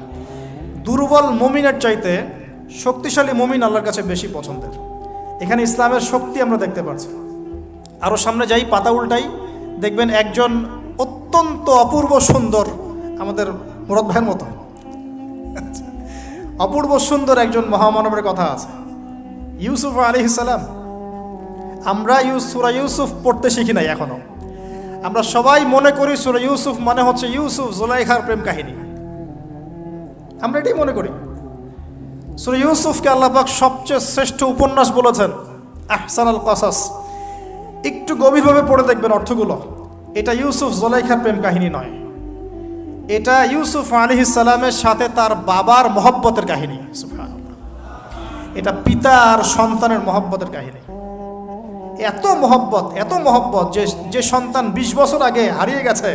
দুর্বল মুমিনের চাইতে শক্তিশালী মুমিন আল্লাহর কাছে বেশি পছন্দের। এখানে ইসলামের শক্তি আমরা দেখতে পাচ্ছি। আরও সামনে যাই, পাতা উল্টাই, দেখবেন একজন অত্যন্ত অপূর্ব সুন্দর, আমাদের মুরাদ ভাইয়ের মতো অপূর্ব সুন্দর একজন মহামানবের কথা আছে। ইউসুফ আলাইহিস সালাম। আমরা সূরা ইউসুফ পড়তে শিখি নাই এখনো। আমরা সবাই মনে করি সূরা ইউসুফ মানে হচ্ছে ইউসুফ জুলাইখার প্রেম কাহিনী, আমরা এটাই মনে করি। সূরা ইউসুফকে আল্লাহ পাক সবচেয়ে শ্রেষ্ঠ উপন্যাস বলেছেন, আহসানুল কাসাস। একটু গভীরভাবে পড়ে দেখবেন অর্থগুলো। এটা ইউসুফ জুলাইখার প্রেম কাহিনী নয়, এটা ইউসুফ আলাইহিস সালামের সাথে তার বাবার মহব্বতের কাহিনী। সুবহানাল্লাহ, এটা পিতা আর সন্তানের মহব্বতের কাহিনী। এত মহব্বত যে সন্তান 20 বছর আগে হারিয়ে গেছে,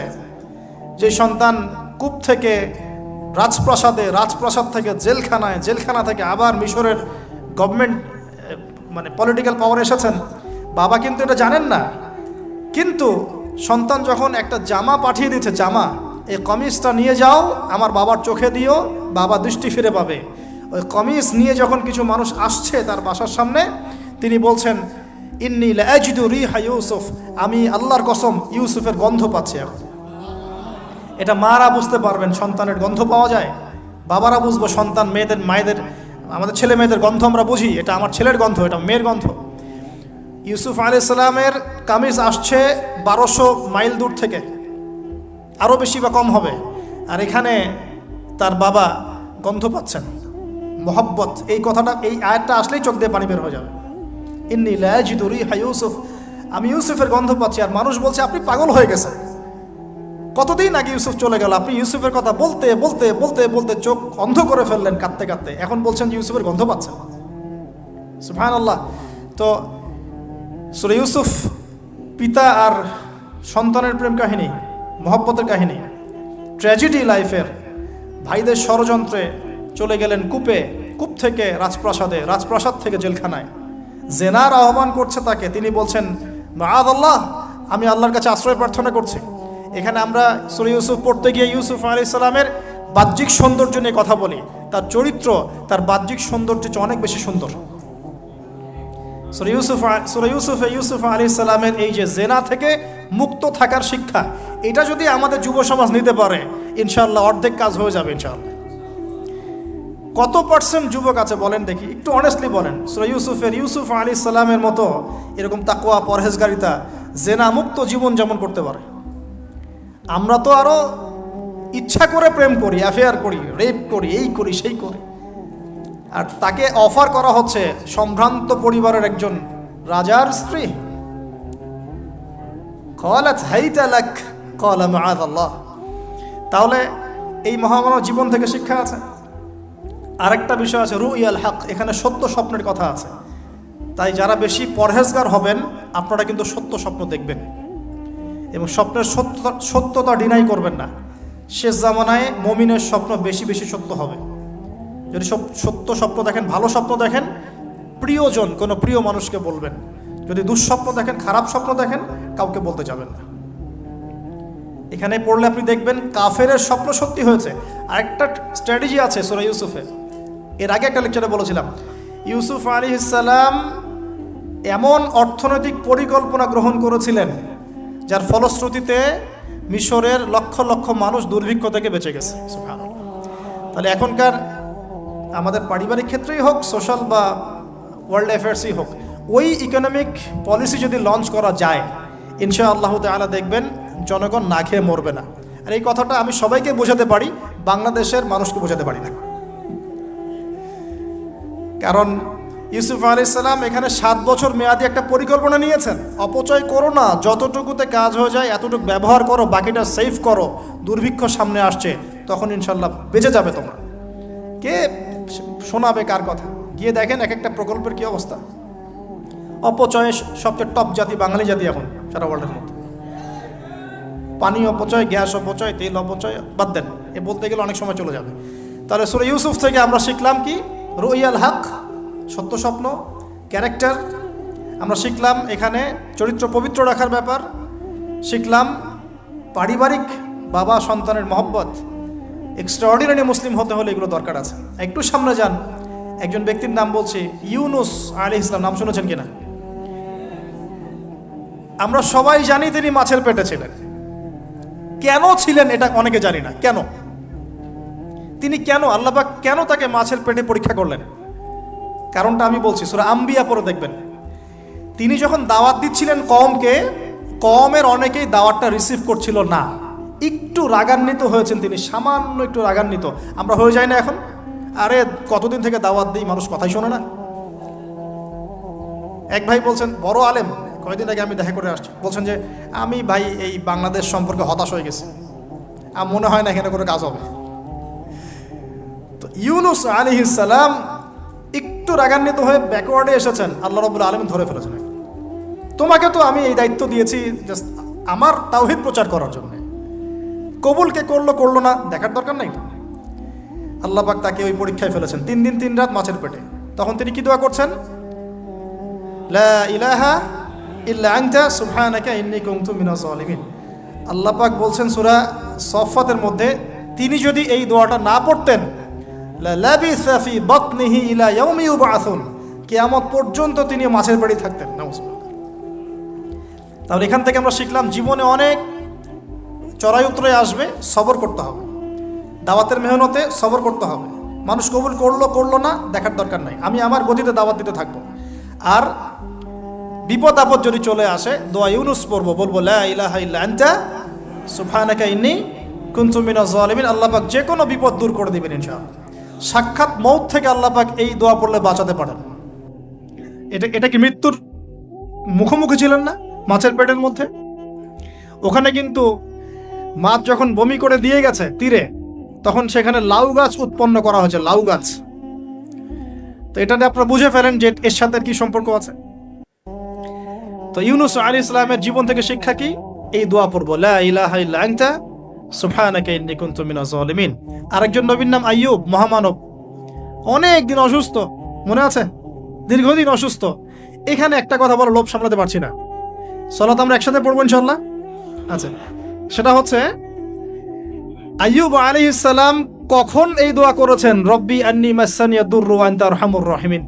যে সন্তান কূপ থেকে রাজপ্রাসাদে, রাজপ্রাসাদ থেকে জেলখানায়, জেলখানা থেকে আবার মিশরের গভর্নমেন্ট মানে পলিটিক্যাল পাওয়ার এসেছেন, বাবা কিন্তু এটা জানেন না। কিন্তু সন্তান যখন একটা জামা পাঠিয়ে দিচ্ছে, জামা, এই কমিজটা নিয়ে যাও আমার বাবার চোখে দিও, বাবা দৃষ্টি ফিরে পাবে। ওই কমিজ নিয়ে যখন কিছু মানুষ আসছে তার বাসার সামনে, তিনি বলছেন, ইন্নী লাআজিদু রিহা ইউসুফ, আমি আল্লাহর কসম ইউসুফের গন্ধ পাচ্ছি এখন। এটা মারা বুঝতে পারবেন সন্তানের গন্ধ পাওয়া যায়, বাবারা বুঝবো সন্তান মায়েদের আমাদের ছেলে মেয়েদের গন্ধ আমরা বুঝি, এটা আমার ছেলের গন্ধ, এটা মেয়ের গন্ধ। ইউসুফ আলাইহিস সালামের কামিজ আসছে 1200 মাইল দূর থেকে, আরও বেশি বা কম হবে, আর এখানে তার বাবা গন্ধ পাচ্ছেন, মহব্বত। এই কথাটা, এই আয়াতটা আসলেই চোখ দিয়ে পানি বের হয়ে যাবে। ইন্নী লাআজিদু রিহা ইউসুফ, আমি ইউসুফের গন্ধ পাচ্ছি। আর মানুষ বলছে আপনি পাগল হয়ে গেছেন, কতদিন আগে ইউসুফ চলে গেল, আপনি ইউসুফের কথা বলতে বলতে বলতে বলতে চোখ অন্ধ করে ফেললেন কাঁদতে কাঁদতে, এখন বলছেন ইউসুফের গন্ধ পাচ্ছেন। সুবহানাল্লাহ। তো সূরা ইউসুফ পিতা আর সন্তানের প্রেম কাহিনী, মহব্বতের কাহিনী, ট্র্যাজেডি লাইফের। ভাইদের ষড়যন্ত্রে চলে গেলেন কূপে, কূপ থেকে রাজপ্রাসাদে, রাজপ্রাসাদ থেকে জেলখানায়। জেনার আহ্বান করছে তাকে, তিনি বলছেন মাআযাল্লাহ, আমি আল্লাহর কাছে আশ্রয় প্রার্থনা করছি। এখানে আমরা সূরা ইউসুফ পড়তে গিয়ে ইউসুফ আলাইহিস সালামের বাহ্যিক সৌন্দর্য নিয়ে কথা বলি, তার চরিত্র, তার বাহ্যিক সৌন্দর্য অনেক বেশি সুন্দর। সূরা ইউসুফ আলাইহিস সালামের এই যে জেনা থেকে মুক্ত থাকার শিক্ষা, এটা যদি আমাদের যুব সমাজ নিতে পারে, ইনশাআল্লাহ অর্ধেক কাজ হয়ে যাবে ইনশাআল্লাহ। কত পার্সেন্ট যুবক আছে বলেন দেখি, একটু অনেস্টলি বলেন, সূরা ইউসুফ আলাইহিস সালামের মতো এরকম তাকওয়া, পরহেজগারিতা, জেনা মুক্ত জীবন যেমন করতে পারে। আমরা তো আরো ইচ্ছা করে প্রেম করি, অ্যাফেয়ার করি, রেপ করি, এই করি সেই করি। আর তাকে অফার করা হচ্ছে সম্ভ্রান্ত পরিবারের একজন রাজার স্ত্রী। ক্বালাত হাইতা লাক ক্বালা মাআযাল্লাহ। তাহলে এই মহামানব জীবন থেকে শিক্ষা আছে। আরেকটা বিষয় আছে রুইয়াল হক, এখানে সত্য স্বপ্নের কথা আছে। তাই যারা বেশি পরহেজগার হবেন আপনারা কিন্তু সত্য স্বপ্ন দেখবেন এবং স্বপ্নের সত্যতা ডিনাই করবেন না। শেষ জামানায় মুমিনের স্বপ্ন বেশি বেশি সত্য হবে। যদি সত্য স্বপ্ন দেখেন, ভালো স্বপ্ন দেখেন, প্রিয়জন কোনো প্রিয় মানুষকে বলবেন। যদি দুঃস্বপ্ন দেখেন, খারাপ স্বপ্ন দেখেন, কাউকে বলতে যাবেন না। এখানে পড়লে আপনি দেখবেন কাফেরের স্বপ্ন সত্যি হয়েছে। আরেকটা স্ট্র্যাটেজি আছে সূরা ইউসুফে, এর আগে একটা লেকচারে বলেছিলাম। ইউসুফ আলাইহিস সালাম এমন অর্থনৈতিক পরিকল্পনা গ্রহণ করেছিলেন যার ফলশ্রুতিতে মিশরের লক্ষ লক্ষ মানুষ দুর্ভিক্ষ থেকে বেঁচে গেছে। সুবহানাল্লাহ। তাহলে এখনকার আমাদের পারিবারিক ক্ষেত্রেই হোক, সোশ্যাল বা ওয়ার্ল্ড অ্যাফেয়ার্সই হোক, ওই ইকোনমিক পলিসি যদি লঞ্চ করা যায়, ইনশাআল্লাহ তাআলা দেখবেন জনগণ না খেয়ে মরবে না। আর এই কথাটা আমি সবাইকে বোঝাতে পারি, বাংলাদেশের মানুষকে বোঝাতে পারি না। কারণ ইউসুফ আলাইহিস সালাম এখানে 7 বছর মেয়াদি একটা পরিকল্পনা নিয়েছেন। অপচয় করো না, যতটুকুতে কাজ হয়ে যায় এতটুকু ব্যবহার করো, বাকিটা সেভ করো। দুর্ভিক্ষ সামনে আসছে, তখন ইনশাল্লাহ বেঁচে যাবে তোমরা। কে শোনাবে কার কথা? গিয়ে দেখেন এক একটা প্রকল্পের কি অবস্থা। অপচয়ে সবচেয়ে টপ জাতি বাঙালি জাতি এখন সারা ওয়ার্ল্ডের মধ্যে। পানি অপচয়, গ্যাস অপচয়, তেল অপচয়, বাদ দেন, এ বলতে গেলে অনেক সময় চলে যাবে। তাহলে সূরা ইউসুফ থেকে আমরা শিখলাম কি? রুইয়াল হক, সত্য স্বপ্ন, ক্যারেক্টার। আমরা শিখলাম এখানে চরিত্র পবিত্র রাখার ব্যাপার। শিখলাম পারিবারিক বাবা সন্তানের মহব্বত। এক্সট্রাঅর্ডিনারি মুসলিম হতে হলে এগুলো দরকার আছে। একটু সামনে যান, একজন ব্যক্তির নাম বলছি ইউনুস আলাইহিস সালাম, নাম শুনেছেন কিনা? আমরা সবাই জানি তিনি মাছের পেটে ছিলেন। কেন ছিলেন এটা অনেকে জানি না। কেন তিনি, কেন আল্লাহ পাক কেন তাকে মাছের পেটে পরীক্ষা করলেন? কারণটা আমি বলছি, সূরা আম্বিয়া পড়ে দেখবেন। তিনি যখন দাওয়াত দিচ্ছিলেন কওমকে, কওমের অনেকেই দাওয়াতটা রিসিভ করছিল না, একটু রাগান্বিত হয়েছেন তিনি, সামান্য একটু রাগান্বিত। আমরা হয়ে যাই না এখন? আরে কতদিন থেকে দাওয়াত দিই, মানুষ কথাই শোনে না। এক ভাই বলছেন, বড় আলেম, কয়েকদিন আগে আমি দেখা করে আসছি, বলছেন যে আমি ভাই এই বাংলাদেশ সম্পর্কে হতাশ হয়ে গেছি, আর মনে হয় না এখানে কোনো কাজ হবে। তো ইউনূস আলাইহিস সালাম একটু রাগান্বিত হয়ে ব্যাকওয়ার্ডে এসেছেন, আল্লাহ রাব্বুল আলামিন ধরে ফেলেছেন। তোমাকে তো আমি এই দায়িত্ব দিয়েছি জাস্ট আমার তাওহীদ প্রচার করার জন্য, কবুল কে করলো করলো না দেখার দরকার নাই। আল্লাহ পাক তাকে ওই পরীক্ষায় ফেলেছেন, 3 দিন 3 রাত মাছের পেটে। তখন তিনি কি দোয়া করছেন? লা ইলাহা ইল্লা আনতা সুবহানাকা ইন্নী কুনতু মিনাজ জালিমিন। আল্লাহ পাক বলছেন সূরা সফফাতের মধ্যে, তিনি যদি এই দোয়াটা না পড়তেন, লা লাবিসা ফি বাতনিহি ইলা ইয়াউমি ইউবআসুন, কিয়ামত পর্যন্ত তিনি মাছের পেটে থাকতেন। নাউজুবিল্লাহ। তাহলে এখান থেকে আমরা শিখলাম, জীবনে অনেক চড়াই উতরাই আসবে, সবর করতে হবে। দাওয়াতের মেহনতে সবর করতে হবে। মানুষ কবুল করলো করলো না দেখার দরকার নাই, আমি আমার গতিতে দাওয়াত দিতে থাকবো। আর বিপদ আপদ যদি চলে আসে, দোয়া ইউনূস পড়বো, বলবো লা ইলাহা ইল্লা আনতা সুবহানাকা ইন্নী কুনতু মিনাজ জালিমিন। আল্লাহ পাক যে কোনো বিপদ দূর করে দিবেন ইনশাআল্লাহ। সাক্ষাৎ মউত থেকে আল্লাহ পাক এই দোয়া পড়লে বাঁচাতে পারেন। এটা কি মৃত্যুর মুখোমুখি ছিলেন না মাছের পেটের মধ্যে? ওখানে কিন্তু মাছ যখন বমি করে দিয়ে গেছে তীরে, তখন সেখানে লাউ গাছ উৎপন্ন করা হয়েছে, লাউ গাছ। তো এটাতে আপনারা বুঝে ফেলেন যে এর সাথে কি সম্পর্ক আছে। তো ইউনূস আলাইহিস সালামের জীবন থেকে শিক্ষা কি? এই দোয়া পড়বো, লা ইলাহা ইল্লা আনতা সুবহানাকা ইন্নী কুনতু মিনাজ জালিমিন। আরেকজন নবীর নাম আইয়ুব, মহামানব, অনেক দিন অসুস্থ, মনে আছে? দীর্ঘদিন অসুস্থ। এখানে একটা কথা বলার লোভ সামলাতে পারছি না, সালাত আমরা একসাথে পড়বো ইনশাআল্লাহ। আচ্ছা, সেটা হচ্ছে আইয়ুব আলাইহিস সালাম কখন এই দোয়া করেছেন? রব্বি আন্নী মাসানিয়া দুররু ওয়া আনতা আরহামুর রাহিমিন।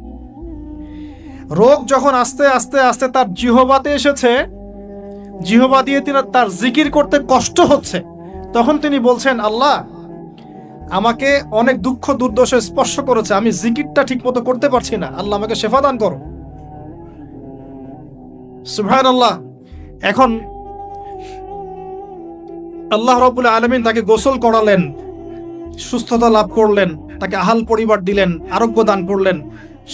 রোগ যখন আস্তে আস্তে আস্তে তার জিহ্বাতে এসেছে, জিহ্বা দিয়ে তিনি তার জিকির করতে কষ্ট হচ্ছে, তখন তিনি বলছেন, আল্লাহ আমাকে অনেক দুঃখ দুর্দশা স্পর্শ করেছে, আমি জিকিরটা ঠিক মতো করতে পারছি না, আল্লাহ আমাকে শেফা দান করো। সুবহানাল্লাহ। এখন আল্লাহ রাব্বুল আলামিন তাকে গোসল করালেন, সুস্থতা লাভ করলেন, তাকে আহাল পরিবার দিলেন, আরোগ্য দান করলেন।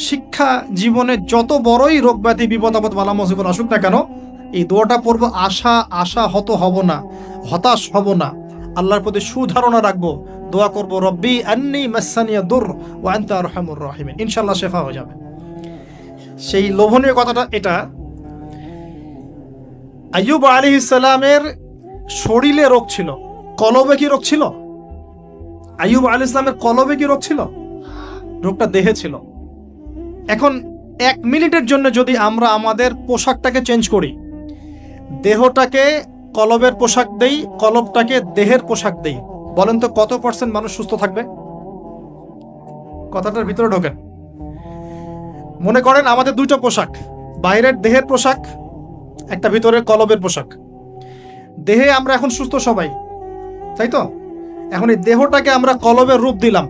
শিক্ষা, জীবনে যত বড়ই রোগ ব্যাধি বিপদ আপদ বালা মুসিবত আসুক না কেন, এই দোয়াটা পড়বো, আশাহত হব না, হতাশ হব না, আল্লাহর প্রতি সুধারণা রাখবো, দোয়া করবো রব্বি আন্নী মাসানিয়া দুর ওয়া আনতা আরহামুর রাহিমিন। ইনশাআল্লাহ শেফা হয়ে যাবে। সেই লোভনীয় কথাটা এটা, আইয়ুব আলাইহিস সালামের শরীরে রোগ ছিল, কলবে কি রোগ ছিল? আইয়ুব আলাইহিস সালামের কলবে কি রোগ ছিল? রোগটা দেহে ছিল। এখন 1 মিনিটের জন্য যদি আমরা আমাদের পোশাকটাকে চেঞ্জ করি, দেহটাকে কলবের পোশাক দেই, কলবটাকে দেহের পোশাক দেই, বলেন তো কত % মানুষ সুস্থ থাকবে? কথাটার ভিতরে ঢোকেন। মনে করেন আমাদের 2টা পোশাক, বাইরের দেহের পোশাক, একটা ভিতরের কলবের পোশাক। দেহে আমরা এখন সুস্থ সবাই, তাই তো? এখন এই দেহটাকে আমরা কলবের রূপ দিলাম,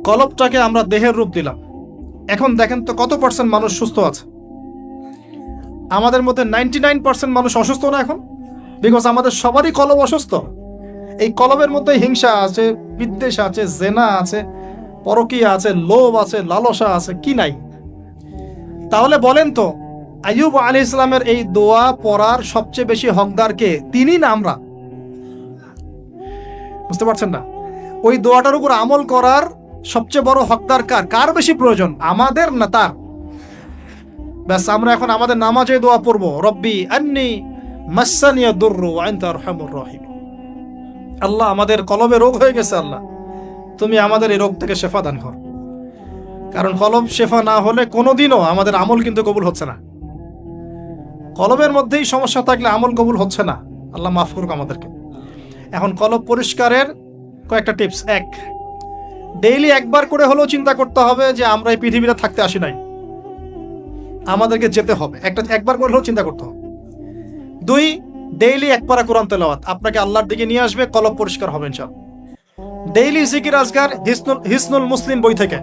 কলবটাকে আমরা দেহের রূপ দিলাম। এখন দেখেন তো কত % মানুষ সুস্থ আছে? আমাদের মধ্যে 99% মানুষ অসুস্থ না এখন, বিকজ আমাদের সবারই কলব অসুস্থ। এই কলবের মধ্যে হিংসা আছে, বিদ্বেষ আছে, জেনা আছে, পরকীয়া আছে, লোভ আছে, লালসা আছে, কি নাই? তাহলে বলেন তো আইয়ুব আলাইহিস সালামের এই দোয়া পড়ার সবচেয়ে বেশি হকদার কে? তিনি না আমরা? বুঝতে পারছেন না? ওই দোয়াটার উপর আমল করার সবচেয়ে বড় হকদার কার বেশি প্রয়োজন, আমাদের না তার? ব্যাস, আমরা এখন আমাদের নামাজে দোয়া পড়বো, রব্বি আন্নী মাসানিয়া দুররু ওয়া আনতা আরহামুর রাহিমিন। আল্লাহ আমাদের কলবে রোগ হয়ে গেছে, আল্লাহ তুমি আমাদের এই রোগ থেকে শেফা দান কর। কারণ কলব শেফা না হলে কোনোদিনও আমাদের আমল কিন্তু কবুল হচ্ছে না। কলবের মধ্যেই সমস্যা থাকলে আমল কবুল হচ্ছে না। আল্লাহ মাফ করুক আমাদেরকে। এখন কলব পরিষ্কারের কয়েকটা টিপস। 1, ডেইলি একবার করে হলেও চিন্তা করতে হবে যে আমরা এই পৃথিবীতে থাকতে আসি নাই, আমাদেরকে যেতে হবে। একবার করে হলেও চিন্তা করতে হবে। 2, ডেইলি 1 পারা কোরআন তেলাওয়াত আপনাকে আল্লাহর দিকে নিয়ে আসবে, কলব পরিষ্কার হবে ইনশাআল্লাহ। ডেইলি জিকির আজকার হিসনুল মুসলিম বই থেকে